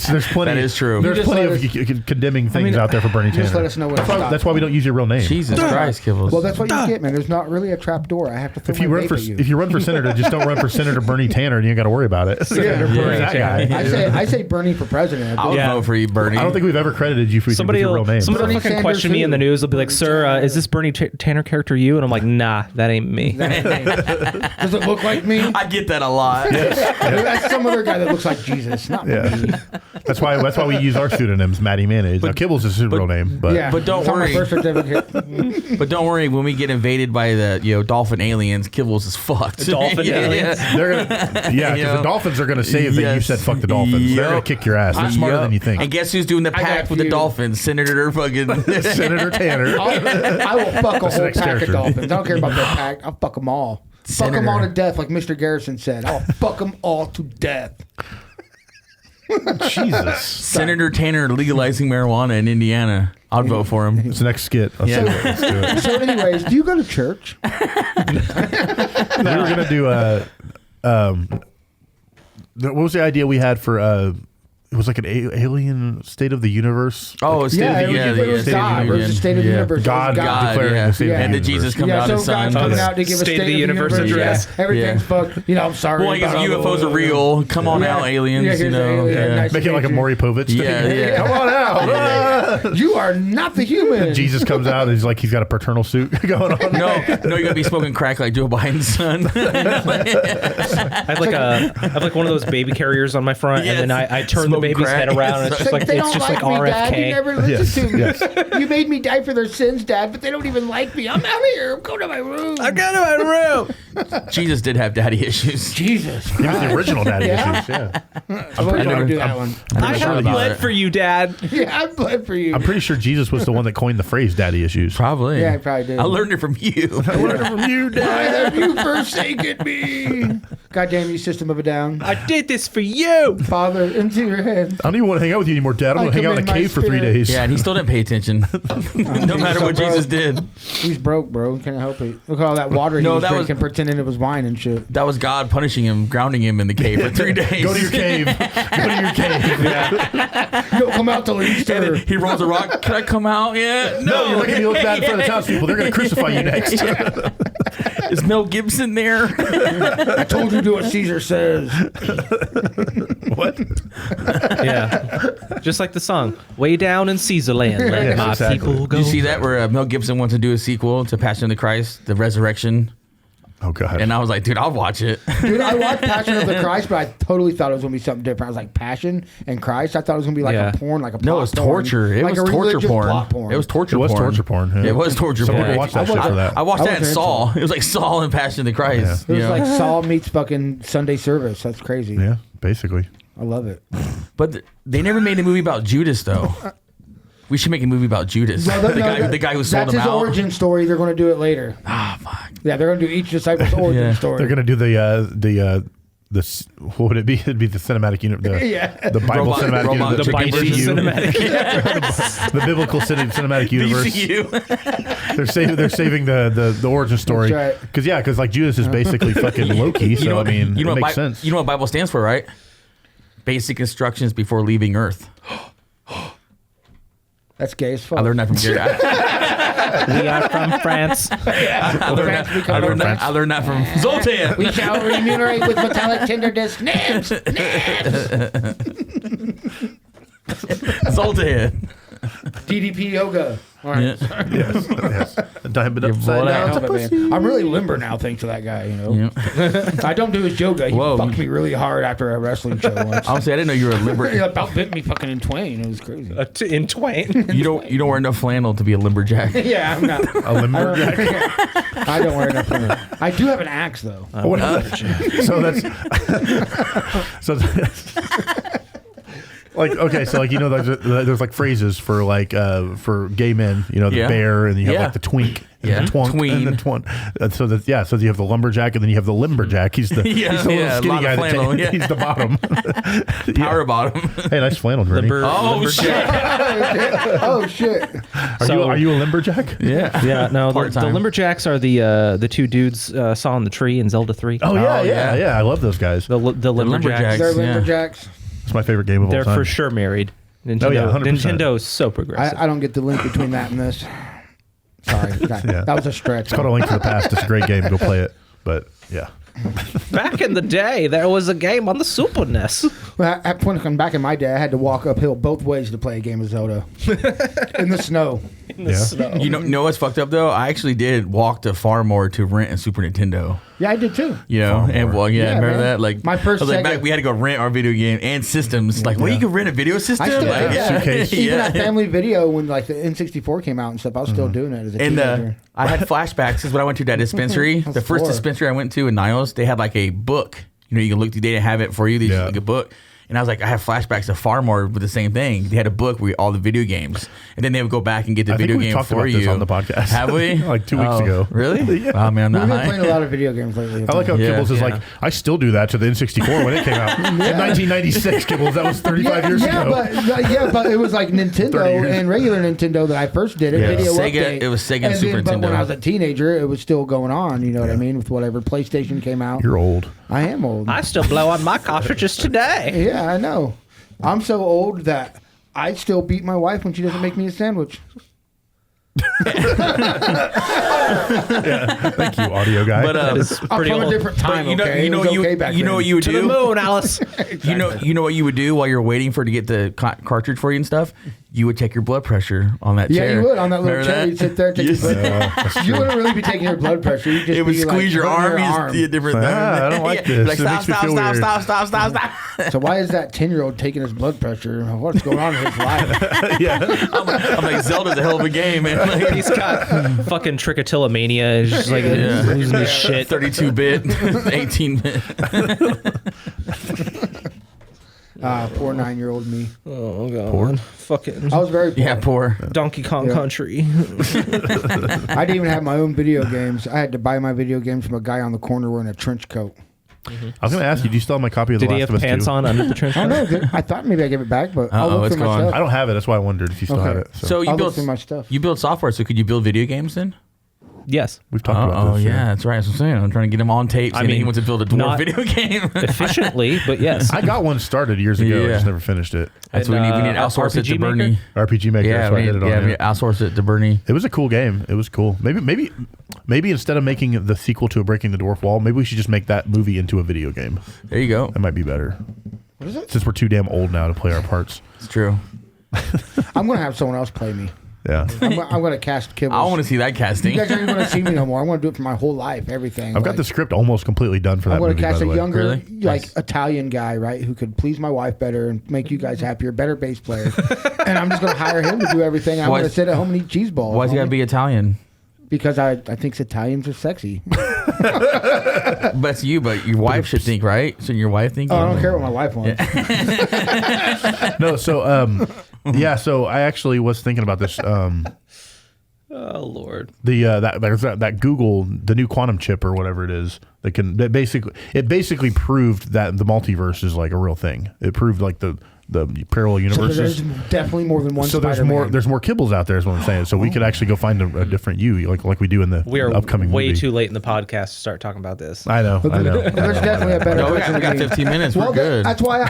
So there's plenty. That is true. There's You just plenty let of condemning things out there for Bernie Tanner. Just let us know when to stop. That's why we don't use your real name. Jesus Christ, Kibbles. Well, that's what you get, man. There's not really a trap door. I have to throw If you my run vape for at you. if you run for senator, just don't run for Senator Bernie Tanner, and you ain't got to worry about it. Senator Bernie that guy. I say Bernie for president. I would Yeah. vote for you, Bernie. I don't think we've ever credited you for with Somebody your will real name. somebody will Bernie fucking Sanders question me in the who? news. They'll be like, "Sir, is this Bernie Tanner character you?" And I'm like, "Nah, that ain't me." Does it look like me? I get that a lot. That's some other guy that looks like Jesus, not Yeah. me. That's why we use our pseudonyms, Matty Mayonnaise. Now, Kibbles is his real name, but Yeah, But don't it's on my worry. birth certificate. But don't worry, when we get invaded by the dolphin aliens, Kibbles is fucked. Dolphin aliens? they're gonna, because Yeah. the Dolphins are going to say that you Yes. said fuck the Dolphins. They're going Yep. to kick your ass. They're smarter Yep. than you think. And guess who's doing the I got pact with the you. Dolphins? Senator fucking Senator Tanner. I will fuck a That's the whole next pack character. of dolphins. I don't care about their pack. I'll fuck them all. Fuck them all to death, like Mr. Garrison said. I'll fuck them all to death. Jesus. Senator Tanner legalizing marijuana in Indiana. I'd vote for him. It's the next skit. Yeah. Let's do it. So, anyways, do you go to church? We were going to do what was the idea we had for it was like an alien state of the universe. Oh, State of the it was State of the God. It was the Union. state of the Yeah. universe. It was God declaring yeah. the state Yeah. of the And the universe. Jesus come out so his son. God's coming out to give a State of the universe address. Everything's Yeah. fucked. I'm sorry. Well, I guess about all UFOs the- are real. Come on Yeah. out, aliens. Yeah, here's you the know. alien. Yeah. Nice. Make it like a Maury Povich thing. Yeah, yeah. Come on out. You are not the human. Jesus comes out and he's like, he's got a paternal suit going on. No, you're gonna be smoking crack like Joe Biden's son. I have like one of those baby carriers on my front, Yes. and then I turn the Smoke baby's crack. head around, and it's just like they it's don't just like like me, Dad. You RFK. never listen Yes, to me. yes. You made me die for their sins, Dad, but they don't even like me. I'm out of here. I'm going to my room. I go to my room. Jesus did have daddy issues. Jesus He was the original daddy Yeah? issues. Yeah. I always want to do that one. I have bled for you, Dad. Yeah, I'm glad for you. I'm pretty sure Jesus was the one that coined the phrase daddy issues. Probably. Yeah, I probably did. I learned it from you. I learned it from you, Why Dad. have you forsaken me? God damn you, System of a Down. I did this for you. Father, into your hands. I don't even want to hang out with you anymore, Dad. I'm I going to hang out in a commend my cave for 3 spirit. days. Yeah, and he still didn't pay attention. No matter what Jesus did. He's broke, bro. Can't help it. Look at all that water he No, was that was- drinking, pretending it was wine and shit. That was God punishing him, grounding him in the cave for 3 days. Go to your cave. Go to your cave. You don't come out till And Easter. then he rolls a rock. Can I come out yet? No, you're making me look bad in front of the townspeople. They're going to crucify you next. Is Mel Gibson there? I told you to do what Caesar says. What? Yeah, just like the song "Way Down in Caesarland." Let Yes, my exactly. people go. Did you see that where Mel Gibson wants to do a sequel to Passion of the Christ, the Resurrection? Oh god. And I was like, dude, I'll watch it. Dude, I watched Passion of the Christ, but I totally thought it was going to be something different. I was like, Passion and Christ? I thought it was going to be like a porn, like a plot No, it was porn. torture. It like was a torture religious porn. plot porn. It was torture It was porn. torture porn. Yeah. It was torture Some porn. people watch that shit for that. I watched that in wasn't Saul. It was like Saul and Passion of the Christ. It was you know? like Saul meets fucking Sunday service. That's crazy. Yeah, basically. I love it. But they never made a movie about Judas, though. We should make a movie about Judas. No, the guy who sold that's him his out. origin story. They're going to do it later. Ah, fuck. Yeah, they're going to do each disciple's origin story. They're going to do the what would it be? It'd be the cinematic universe. The Bible cinematic universe. The Bible cinematic. The biblical cinematic universe. BCU. They're saving the origin story. That's right. Because like Judas is basically fucking Loki. So I mean, it makes sense. You know what Bible stands for, right? Basic instructions before leaving Earth. That's gay as fuck. I learned that from Gary. We are from France. I learned that from Zoltan. We shall remunerate with metallic tinder disc nibs. Zoltan. DDP yoga. All right. Yes. Diamond upside down. I'm really limber now, thanks to that guy. You know, I don't do his yoga. He fucked me really hard after a wrestling show once. Honestly, I didn't know you were a limber. He about bit me fucking in twain. It was crazy. In twain. You don't wear enough flannel to be a lumberjack. Yeah, I'm not. A lumberjack. I don't wear enough flannel. I do have an axe though. So that's like, okay, so like, you know, there's like phrases for like for gay men, you know, the bear, and you have like the twink, and the twunk, and the twunk. So that so you have the lumberjack, and then you have the limberjack. He's the he's the little skinny guy. Flannel, He's the bottom. Power bottom. Hey, nice flannel, Bernie. Shit! Oh shit! Are you a lumberjack? Yeah. No, the lumberjacks are the two dudes saw in the tree in Zelda 3. Oh yeah. I love those guys. The lumberjacks. They're lumberjacks. It's my favorite game of all time. They're for sure married. Nintendo, 100%. Nintendo is so progressive. I don't get the link between that and this. Sorry, that was a stretch. It's called A Link to the Past. It's a great game. Go play it. But yeah. Back in the day, there was a game on the Super NES. Well, when back in my day, I had to walk uphill both ways to play a game of Zelda in the snow. Snow. You know what's fucked up though? I actually did walk to Farmore to rent a Super Nintendo. Yeah, I did too. You know, and remember man. that? Like My first I was like, Sega- back, we had to go rent our video game and systems. Like, well, you could rent a video system. I still Like, do that. Suitcase. Even at Family Video, when like the N64 came out and stuff, I was still doing it as a And teenager. I had flashbacks because when I went to that dispensary, the first four. dispensary I went to in Niles, they had like a book. You know, you can look through. They didn't have it for you. They just like a book. And I was like, I have flashbacks to Farmore with the same thing. They had a book with all the video games, and then they would go back and get the video game talked for about you this on the podcast. Have we? Like 2 weeks ago. Really? Yeah. Oh man, I'm We've not been high. playing a lot of video games lately. I like how Kibbles is like, I still do that to the N64 when it came out. In 1996, Kibbles, that was 35 years ago. But it was like Nintendo and regular Nintendo that I first did it. Yeah. Video Sega, update. it was Sega and Super But when Nintendo. I was a teenager, it was still going on. You know what I mean? With whatever PlayStation came out. You're old. I am old. I still blow on my cartridges today. Yeah, I know. I'm so old that I still beat my wife when she doesn't make me a sandwich. Thank you, audio guy. But It's I'm pretty from a old. different time. you know, Okay? you know, It was you, okay back you know then. what you would To do. the moon, Alice. You know what you would do while you're waiting for it to get the cartridge for you and stuff. You would check your blood pressure on that chair. Yeah, you would on that little Remember chair. You'd sit there, take your blood pressure. You wouldn't really be taking your blood pressure. You just It would be, squeeze your hurting arm. You just different. I don't like this. Like It stop, makes me stop, feel stop, weird. stop. So why is that 10-year-old taking his blood pressure? What's going on in his life? Yeah. I'm like, Zelda's a hell of a game, man. Like, He's got fucking trichotillomania. He's just like losing his shit. 32-bit, 18-bit. Poor 9-year-old me. Oh god. Fucking I was very poor. Yeah, poor. Donkey Kong Country. I didn't even have my own video games. I had to buy my video games from a guy on the corner wearing a trench coat. I was going to ask you, do you still have my copy of The Did he Last have of Us pants 2? on under the trench I coat? don't know. I thought maybe I gave it back, but I'll look it's through my gone. stuff. I don't have it. That's why I wondered if you still Okay. have it. So you I'll look built through my stuff. You build software, so could you build video games then? Yes. We've talked about this. Yeah, that's right. That's what I'm saying. I'm trying to get him on tape. I And mean, he wants to build a dwarf not video game. efficiently, but yes. I got one started years ago. I Yeah. just never finished it. That's And, what we need to outsource it to RPG Bernie. Maker? RPG Maker. Yeah, that's why I did it on we it. outsource it to Bernie. It was a cool game. It was cool. Maybe instead of making the sequel to Breaking the Dwarf Wall, maybe we should just make that movie into a video game. There you go. That might be better. What is it? Since we're too damn old now to play our parts. It's true. I'm going to have someone else play me. Yeah. I'm going to cast Kibbles. I want to see that casting. You guys aren't even going to see me no more. I want to do it for my whole life, everything. I've got the script almost completely done for that I'm going movie, to cast by the a way. younger, Nice. Italian guy, right, who could please my wife better and make you guys happier, better bass player. And I'm just going to hire him to do everything. I'm going to sit at home and eat cheese balls. Why's he got to be Italian? Because I think Italians are sexy. That's you, but your wife should think, right? Shouldn't your wife think? Oh, I don't care what my wife wants. No, so yeah, so I actually was thinking about this. Oh Lord. That Google, the new quantum chip or whatever it is, that basically proved that the multiverse is like a real thing. It proved like the parallel universes. So there's definitely more than one. So Spider-Man. there's more kibbles out there, is what I'm saying. So we could actually go find a different you, like we do in the We are upcoming way movie. too late in the podcast to start talking about this. I know. There's definitely a better. No, we version got of me. 15 minutes. Well, We're good. that's why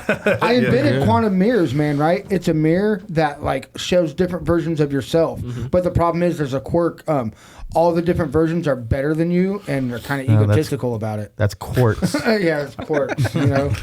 I invented quantum mirrors, man. Right? It's a mirror that like shows different versions of yourself. But the problem is, there's a quirk. All the different versions are better than you, and they're kind of egotistical about it. That's quartz. Yeah, it's quartz. You know.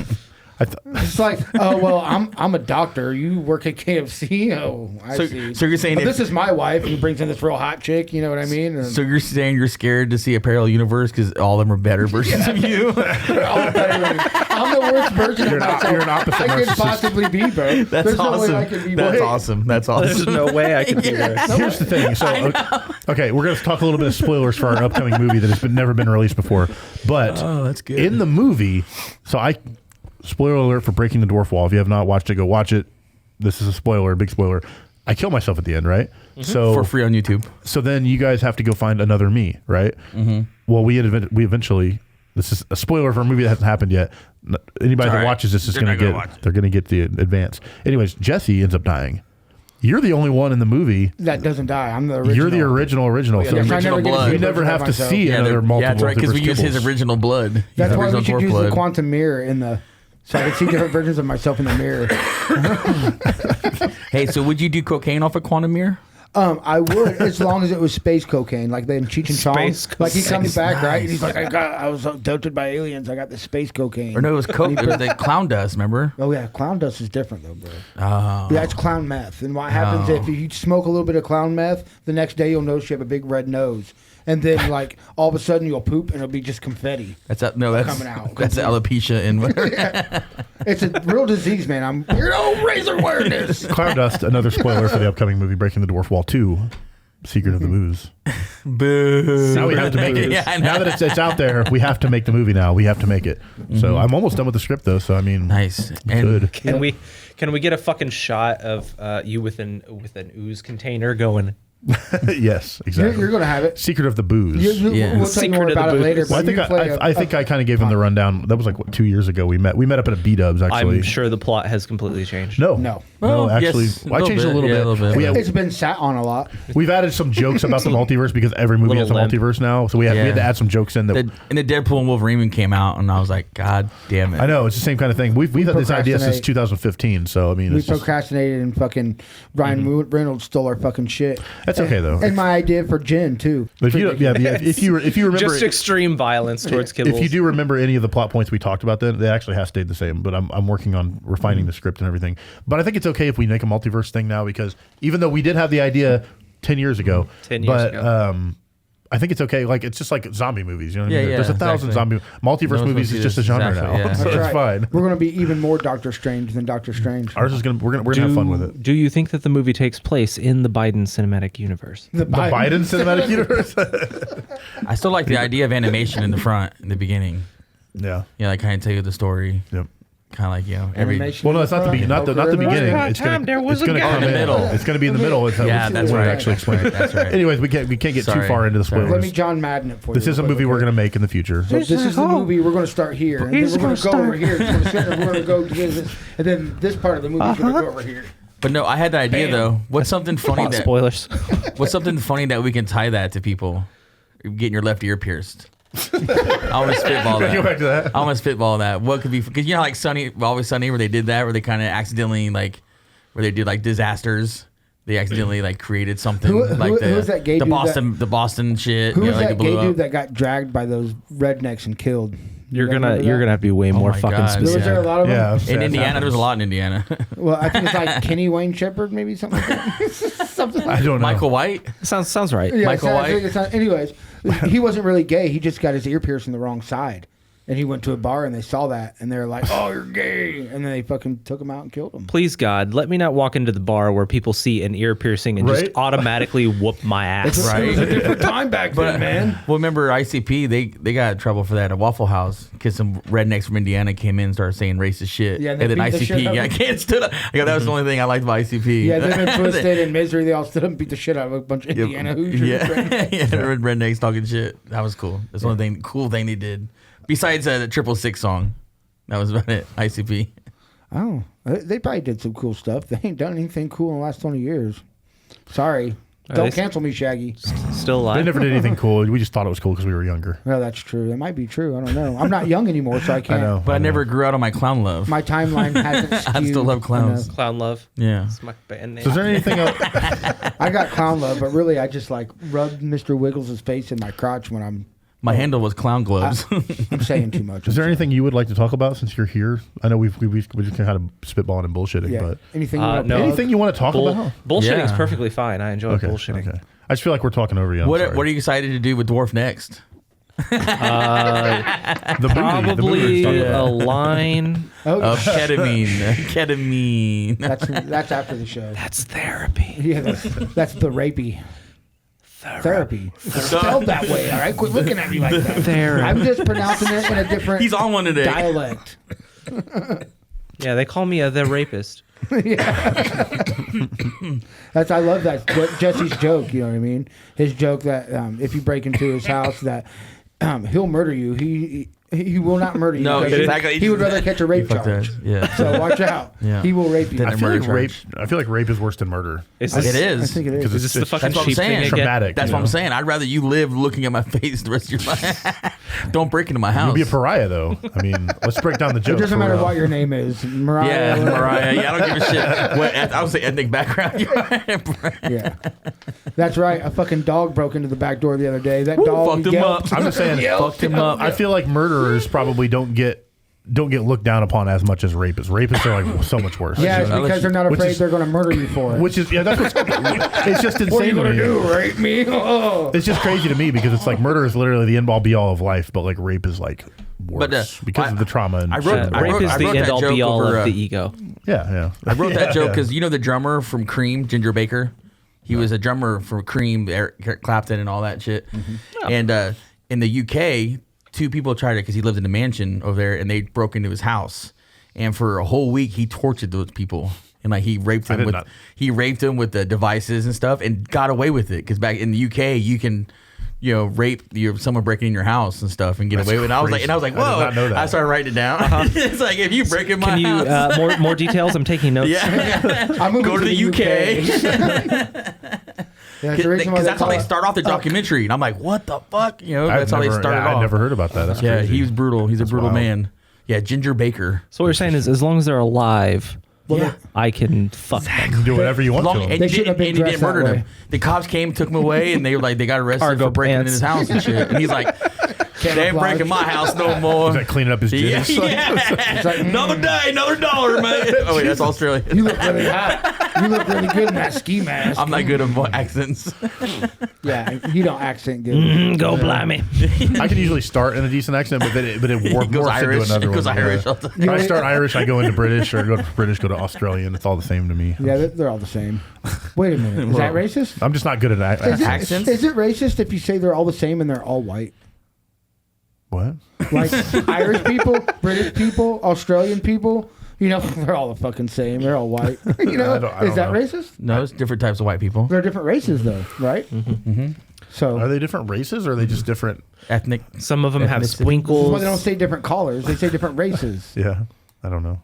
It's like, oh well, I'm a doctor. You work at KFC. Oh, I see. So you're saying this is my wife, and he brings in this real hot chick. You know what I mean? And So you're saying you're scared to see a parallel universe because all of them are better versions of you? they're all better than me. I'm the worst version of myself you're an opposite I could narcissist. possibly be, bro. That's There's awesome. no way I could be. That's more. awesome. That's awesome. There's no way I could do this. Here's the thing. So, okay, we're going to talk a little bit of spoilers for our upcoming movie that has never been released before. But that's good. in the movie, spoiler alert for Breaking the Dwarf Wall. If you have not watched it, go watch it. This is a spoiler, a big spoiler. I kill myself at the end, right? So For free on YouTube. So then you guys have to go find another me, right? Well, we eventually. This is a spoiler for a movie that hasn't happened yet. Anybody that watches this is going to get. They're going to get the advance. Anyways, Jesse ends up dying. You're the only one in the movie that doesn't die. I'm the original. You're the original. So we never have to see another multiple. Yeah, that's right, because we use his original blood. That's why we should use the quantum mirror so I can see different versions of myself in the mirror. Hey, so would you do cocaine off a quantum mirror? I would, as long as it was space cocaine, like the Cheech and Chong. Like he comes back, right? And he's like, I was abducted by aliens. I got the space cocaine. Or no, it was coke. It was the clown dust. Remember? Oh yeah, clown dust is different though, bro. Oh. Yeah, it's clown meth. And what happens if you smoke a little bit of clown meth, the next day you'll notice you have a big red nose. And then, like, all of a sudden you'll poop and it'll be just confetti. That's coming out. That's alopecia and yeah. It's a real disease, man. Razor awareness. Clown dust, another spoiler for the upcoming movie Breaking the Dwarf Wall 2, Secret of the Booze. Boo. Now we have to make it. Yeah, now that it's out there, we have to make the movie now. We have to make it. So I'm almost done with the script, though. So, I mean, nice. Good. Can we get a fucking shot of you with an ooze container going? Yes, exactly. You're going to have it. Secret of the Booze. We'll tell you more about it later. Well, I think I kind of gave him the rundown. That was like 2 years ago. We met up at a B-Dubs, actually. I'm sure the plot has completely changed. No, actually, yes, I changed a little bit. It's been sat on a lot. We've added some jokes about the multiverse because every movie has a multiverse now. So we had to add some jokes in. And the Deadpool and Wolverine came out, and I was like, God damn it. I know, it's the same kind of thing. We've had this idea since 2015. So, I mean, we procrastinated and fucking Ryan Reynolds stole our fucking shit. That's okay, though. And my idea for Jen, too. If you remember, just extreme violence towards Kibbles. If you do remember any of the plot points we talked about, then they actually have stayed the same. But I'm working on refining the script and everything. But I think it's okay if we make a multiverse thing now, because even though we did have the idea 10 years ago, I think it's okay. Like, it's just like zombie movies. You know what I mean? There's 1,000 zombie multiverse movies. Is just a genre now, so it's fine. We're going to be even more Doctor Strange than Doctor Strange. Ours is we're gonna have fun with it. Do you think that the movie takes place in the Biden cinematic universe? The Biden cinematic universe. I still like the idea of animation in the front, in the beginning. Yeah. Yeah, like kind of tell you the story. Yep. Kind of like, you know, well, no, it's not the beginning. Not the beginning. It's going to come in the middle. It's going to be in the middle. Yeah, that's right. Actually explain it. That's right. Anyways, we can't get too far into the spoilers. Let me John Madden it for you. This is a movie we're going to make in the future. So this is the movie we're going to start here, and then we're going to go over here. We're going to go to this, and then this part of the movie is going to go over here. But no, I had the idea though. What's something funny that spoilers? What's something funny that we can tie that to people? Getting your left ear pierced. I want to spitball that. Go back to that. I want to spitball that. What could be? Because you know, like Always Sunny, where they did that, where they kind of accidentally where they did like disasters. They accidentally like created something who the was that gay the dude Boston shit. Who was like that gay dude that got dragged by those rednecks and killed? You're guys gonna remember that? have to be way more my fucking God. specific. Was there a lot of them? Yeah, In Indiana, there was a lot in Indiana. Well, I think it's like Kenny Wayne Shepherd, maybe something like that. Something like I don't know. Michael White. Sounds right. Yeah, Michael White. Anyways, he wasn't really gay. He just got his ear pierced in the wrong side. And he went to a bar and they saw that and they're like, "Oh, you're gay!" And then they fucking took him out and killed him. Please God, let me not walk into the bar where people see an ear piercing and just Right? automatically whoop my ass. It was a different time back then, man. Well, remember ICP? They got in trouble for that at Waffle House because some rednecks from Indiana came in and started saying racist shit. Yeah, and they then beat the shit ICP, out yeah, of can't stood up. That was the only thing I liked about ICP. Yeah, them and Twisted and Misery, they all stood up and beat the shit out of a bunch of Indiana Hoosiers. Yeah, yeah, the rednecks talking shit. That was cool. That's the only cool thing they did. Besides the 666 song, that was about it. ICP. Oh, they probably did some cool stuff. They ain't done anything cool in the last 20 years. Sorry. Don't cancel me, Shaggy. Still alive? They never did anything cool. We just thought it was cool because we were younger. No, that's true. That might be true. I don't know. I'm not young anymore, so I can't. I know. But I never grew out on my clown love. My timeline hasn't skewed. I still love clowns. Clown Love. Yeah. It's my band name. So is there anything else? I got clown love, but really I just like rubbed Mr. Wiggles' face in my crotch when I'm My handle was clown gloves. I'm saying too much. Is there anything you would like to talk about since you're here? I know we just kind of spitballing and bullshitting, Yeah. but Anything you want no. anything you want to talk about? Bullshitting's Yeah. perfectly fine. I enjoy bullshitting. Okay. I just feel like we're talking over you. I'm What sorry. are you excited to do with Dwarf next? The movie, Probably the a line. Oh, Of ketamine. Ketamine. that's after the show. That's therapy. Yeah, that's the rapey. Therapy. It's spelled that way, all right? Quit looking at me like that. Therapy. I'm just pronouncing it in a different He's on one today. dialect. Yeah, they call me the rapist. I love that Jesse's joke. You know what I mean? His joke that if you break into his house, that he'll murder you. He will not murder you. No, because exactly. He would rather catch a rape Fuck charge. that. Yeah. So watch out. Yeah. He will rape you. Then I feel like murder rape. charge. I feel like rape is worse than murder. Is I this, It I think it is. Because is this the fucking That's what I'm cheap thing saying. again? traumatic. That's you what I'm know? saying. I'd rather you live looking at my face the rest of your life. Don't break into my house. You'll be a pariah, though. I mean, let's break down the joke. It doesn't for matter real. what your name is. Mariah. Yeah, Mariah. Yeah, I don't give a shit. What, I would say ethnic background. Yeah. That's right. A fucking dog broke into the back door the other day. That dog fucked him yelped. up. I'm just saying. Fucked him up. I feel like murderers probably don't get looked down upon as much as rapists. Rapists are like so much worse. Yeah, it's I'll let because you- they're not which afraid is- they're going to murder you for it. Which is that's what's, it's just insane. what are you to going to me. do? Rape me? Oh. It's just crazy to me because it's like murder is literally the end all be all of life, but like rape is like worse But, because of the trauma. And I wrote- shit. I rape wrote- is the wrote end that all joke be all over, of the ego. yeah. I wrote that Yeah, joke yeah. because you know the drummer from Cream, Ginger Baker. He was a drummer for Cream, Eric Clapton, and all that shit. And in the UK, two people tried it because he lived in a mansion over there, and they broke into his house. And for a whole week, he tortured those people, and like he raped them with the devices and stuff, and got away with it. Because back in the UK, you can, rape someone breaking in your house and stuff and get That's away with it. crazy. I was like, I did whoa! not know that. I started writing it down. It's like if you break in my Can you house, more details? I'm taking notes. yeah, I'm moving go to the UK. Yeah, that's the reason why Because that's how they call it- start off the documentary, and I'm like, what the fuck? That's how they started off. I never heard about that. That's Yeah, crazy. he was brutal. He's a brutal wild. man. Yeah, Ginger Baker. So what you're saying is, as long as they're alive, Yeah. I can fuck them. Do whatever you want Long, to. and Them. They you shouldn't have been and you didn't dressed murder that them. way. The cops came, took him away, and they got arrested Cargo for breaking into pants. his house and shit. And he's like, they ain't breaking my house no more. He's like cleaning up his Yeah, jizz. yeah. like, Another day, another dollar, man. Oh wait, that's Australia. You look really hot. You look really good in that ski mask. I'm not good at accents. Yeah, you don't accent good. Go blimey. I can usually start in a decent accent, but it Goes morphs Irish. into another It goes one. Irish. Yeah. If I start Irish, I go into British, or go to British, go to Australian. It's all the same to me. Yeah, they're all the same. Wait a minute. Is that racist? I'm just not good at accents. Is it racist if you say they're all the same and they're all white? What? Like Irish people, British people, Australian people, they're all the fucking same. They're all white. I don't Is that know. racist? No, it's different types of white people. They're different races, though, right? So Are they different races, or are they just different? Ethnic. Some of them have Ethnicity. well, sprinkles. they don't say different colors. They say different races. Yeah, I don't know.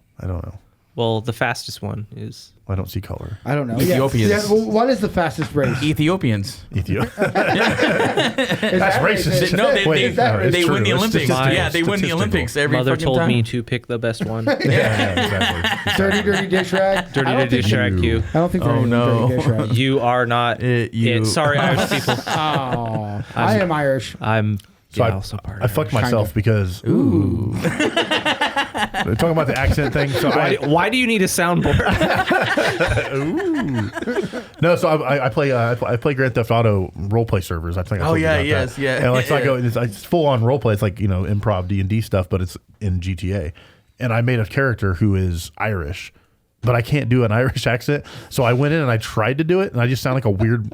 Well, the fastest one is I don't see color. I don't know. Ethiopians. Yeah, well, what is the fastest race? Ethiopians. Ethiopia. That's racist. No, they Is that it's they true. win the It's Olympics. statistical. Yeah, they win the Statistical. Olympics every Mother fucking told time. me to pick the best one. Yeah, exactly. Dirty dish rag? Dirty to distract you. I don't think they're Oh, even no. dirty dish rag. You are not you. Sorry, Irish people. Oh, I am Irish. I'm So Yeah, also part I fucked myself because they're talking about the accent thing. So why do you need a soundboard? No, so I play Grand Theft Auto roleplay servers. I think I told you about that. And like, so I go, it's full on roleplay. It's like, improv D&D stuff, but it's in GTA. And I made a character who is Irish, but I can't do an Irish accent. So I went in and I tried to do it, and I just sound like a weird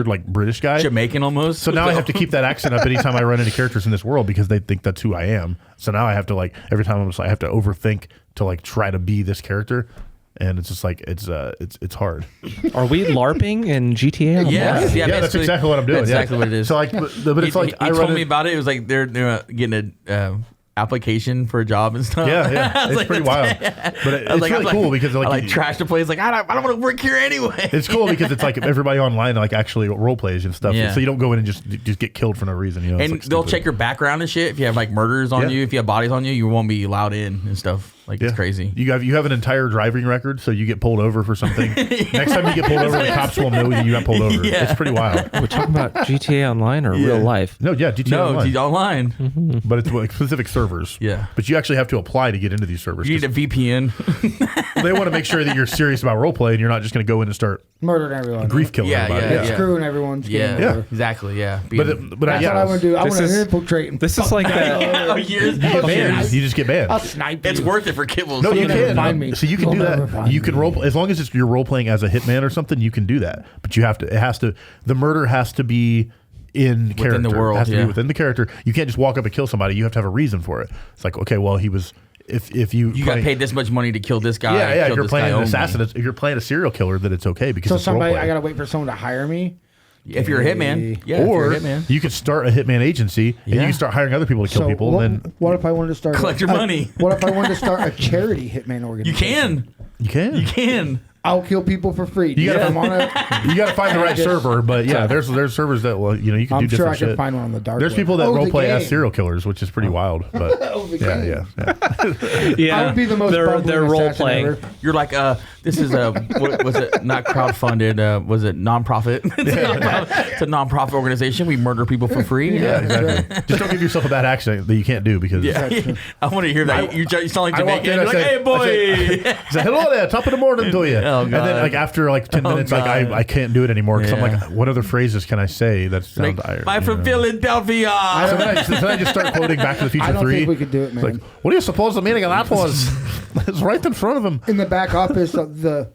like British guy, Jamaican almost. So now I have to keep that accent up anytime I run into characters in this world because they think that's who I am. So now I have to like every time I have to overthink to like try to be this character, and it's just like it's hard. Are we LARPing in GTA? Yes, yeah, that's exactly what I'm doing. That's exactly what it is. So like, but it's like he told me about it. It was like they're getting a application for a job and stuff. Yeah, it's pretty wild. But it's really cool because like trash the place. Like I don't want to work here anyway. It's cool because it's like everybody online like actually role plays and stuff. Yeah. So you don't go in and just get killed for no reason. And like they'll check your background and shit. If you have like murders on you, if you have bodies on you, you won't be allowed in and stuff. Like it's crazy. You have an entire driving record, so you get pulled over for something. Next time you get pulled over, the cops will know that you got pulled over. Yeah. It's pretty wild. We're talking about GTA Online or real life? No, yeah, GTA Online. GTA Online. But it's like specific servers. Yeah. But you actually have to apply to get into these servers. You need a VPN. They want to make sure that you're serious about roleplay and you're not just going to go in and start murdering everyone, grief killing everybody. Screwing everyone's game Yeah, over. exactly. Yeah. That's what I want to do. I want to infiltrate. And this is like that. You get banned. You just get banned. I'll snipe you. It's worth it for kibbles. No, you can. Find me. So you can do that. You can role as long as you're role playing as a hitman or something. You can do that, but you have to. It has to. The murder has to be in character. Within the world. It has to be within the character. You can't just walk up and kill somebody. You have to have a reason for it. It's like, okay, well, he was. If you got paid this much money to kill this guy. Yeah. If you're playing an assassin, if you're playing a serial killer, then it's okay because so it's somebody. role-play. I gotta wait for someone to hire me. If you're a hitman, or if you're a hitman. you could start a hitman agency and you can start hiring other people to kill people. What, and then what if I wanted to start collect your money? What if I wanted to start a charity hitman organization? You can. I'll kill people for free. You got to find the right server, but there's servers that you can do I'm different sure I shit. can find one on the dark There's web. people that role play as serial killers, which is pretty wild. But yeah, I would be the most they're role playing. Ever. You're like, this is what was it? Not crowdfunded. Was it nonprofit? It's a nonprofit organization. We murder people for free. Yeah, exactly. Just don't give yourself a bad accent that you can't do because. I want to hear that. You sound like Jamaican. You're like, hey boy. I said, hello there, top of the morning to you. Oh, and then like after like 10 minutes, like I can't do it anymore because I'm like, what other phrases can I say that sound Irish? I'm from Philadelphia. So then I just start quoting Back to the Future 3. I don't think we could do it, man. It's like, what do you suppose the meaning of that was? It's right in front of him. In the back office, the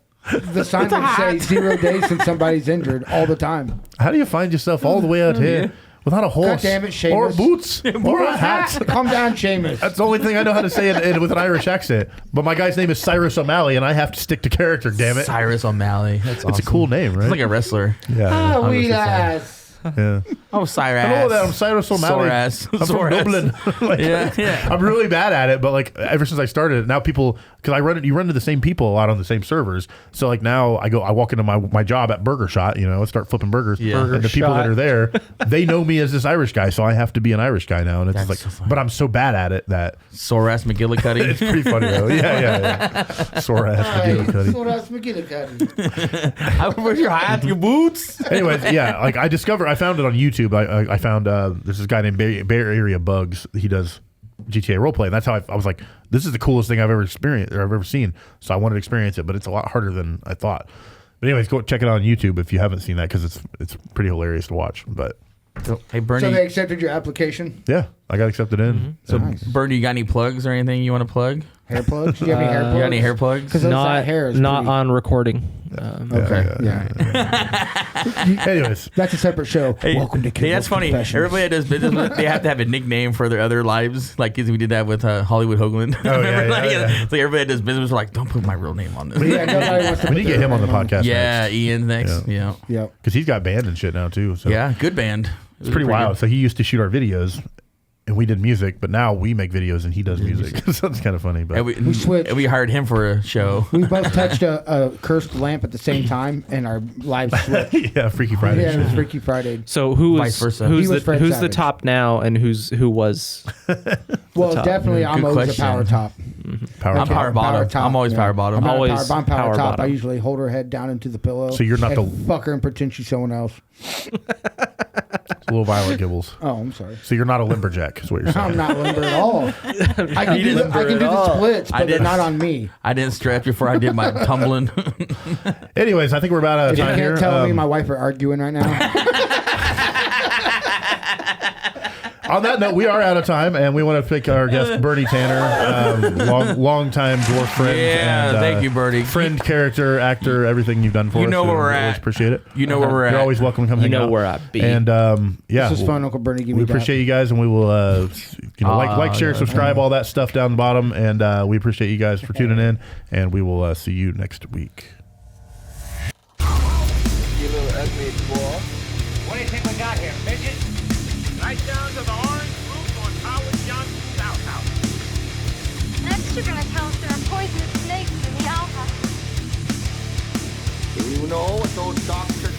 sign would say 0 days since somebody's injured all the time. How do you find yourself all the way out here without a horse? God damn it, Seamus. Or boots or a hat? Calm down, Seamus. That's the only thing I know how to say it with an Irish accent. But my guy's name is Cyrus O'Malley, and I have to stick to character. Damn it, Cyrus O'Malley. That's awesome. It's a cool name, right? It's like a wrestler. Yeah. Oh, we lass. Yeah. Oh, Cyrus. Hello there, I'm Cyrus O'Malley. I'm from Dublin. I'm really bad at it, but like ever since I started, now people, because you run into the same people a lot on the same servers. So like now I walk into my job at Burger Shot, start flipping burgers. Burger and the people Shot. that are there, they know me as this Irish guy, so I have to be an Irish guy now. And it's That's like, so funny. but I'm so bad at it that Sore ass McGillicuddy. it's pretty funny though. Yeah. Sore ass McGillicuddy. Sore ass McGillicuddy. Where's your hat, your boots? Anyways, yeah, like I found it on YouTube. I found there's this guy named Bay Area Bugs. He does GTA roleplay, and that's how I was like, this is the coolest thing I've ever experienced or I've ever seen. So I wanted to experience it, but it's a lot harder than I thought. But anyways, go check it out on YouTube if you haven't seen that because it's pretty hilarious to watch. But hey, Bernie. So they accepted your application? yeah, I got accepted in. Mm-hmm. So Nice. Bernie, you got any plugs or anything you want to plug? Hair plugs? Do you have any hair plugs? You got any hair plugs? Because Not hair is not pretty- on recording. Okay. Anyways, That's a separate show. Welcome to Hey, Kid's that's funny. Confessions. Everybody that does business, they have to have a nickname for their other lives. Like we did that with Hollywood Hoagland. Oh, yeah. It's like everybody that does business are like, don't put my real name on this. Yeah, nobody wants to we need to get him on the podcast. Yeah, Ian next. Yeah. Yep. because he's got band and shit now too. So Yeah, good band. it's pretty wild. So he used to shoot our videos. And we did music, but now we make videos and he does music. So it's kind of funny. But And We switched. and we hired him for a show. We both touched a cursed lamp at the same time, and our lives switched. yeah, Freaky Friday. Yeah, it was shit. Freaky Friday. So who Vice is versa. who's He was the Fred who's the Savage. top now and who was? Well, top. definitely, I'm Good always question. a power top. I'm power bottom. I'm always power bottom. I'm not Always I'm power power top. bottom. I usually hold her head down into the pillow. So you're not and the- fuck her and pretend she's someone else. It's a little violent gibbles. Oh, I'm sorry. So you're not a lumberjack, is what you're saying. I'm not limber at all. I can do the splits, but they're not on me. I didn't stretch before I did my tumbling. Anyways, I think we're about out of time here. You can't tell me and my wife are arguing right now. On that note, we are out of time, and we want to thank our guest, Bernie Tanner, long-time dwarf friend. Yeah, and, thank you, Bernie. Friend, character, actor, everything you've done for us. You know where we're we at. always appreciate it. You know where we're at. You're always welcome to come hang out. You know where I be. And, yeah. This is fun, Uncle Bernie. Give we me appreciate you guys, and we will like, share, subscribe, all that stuff down the bottom. And we appreciate you guys for tuning in, and we will see you next week. You little ugly dwarf. What do you think we got here, midget? Right down to the orange roof on Howard Johnson's outhouse. Next, you're gonna tell us there are poisonous snakes in the outhouse. Do you know what those doctors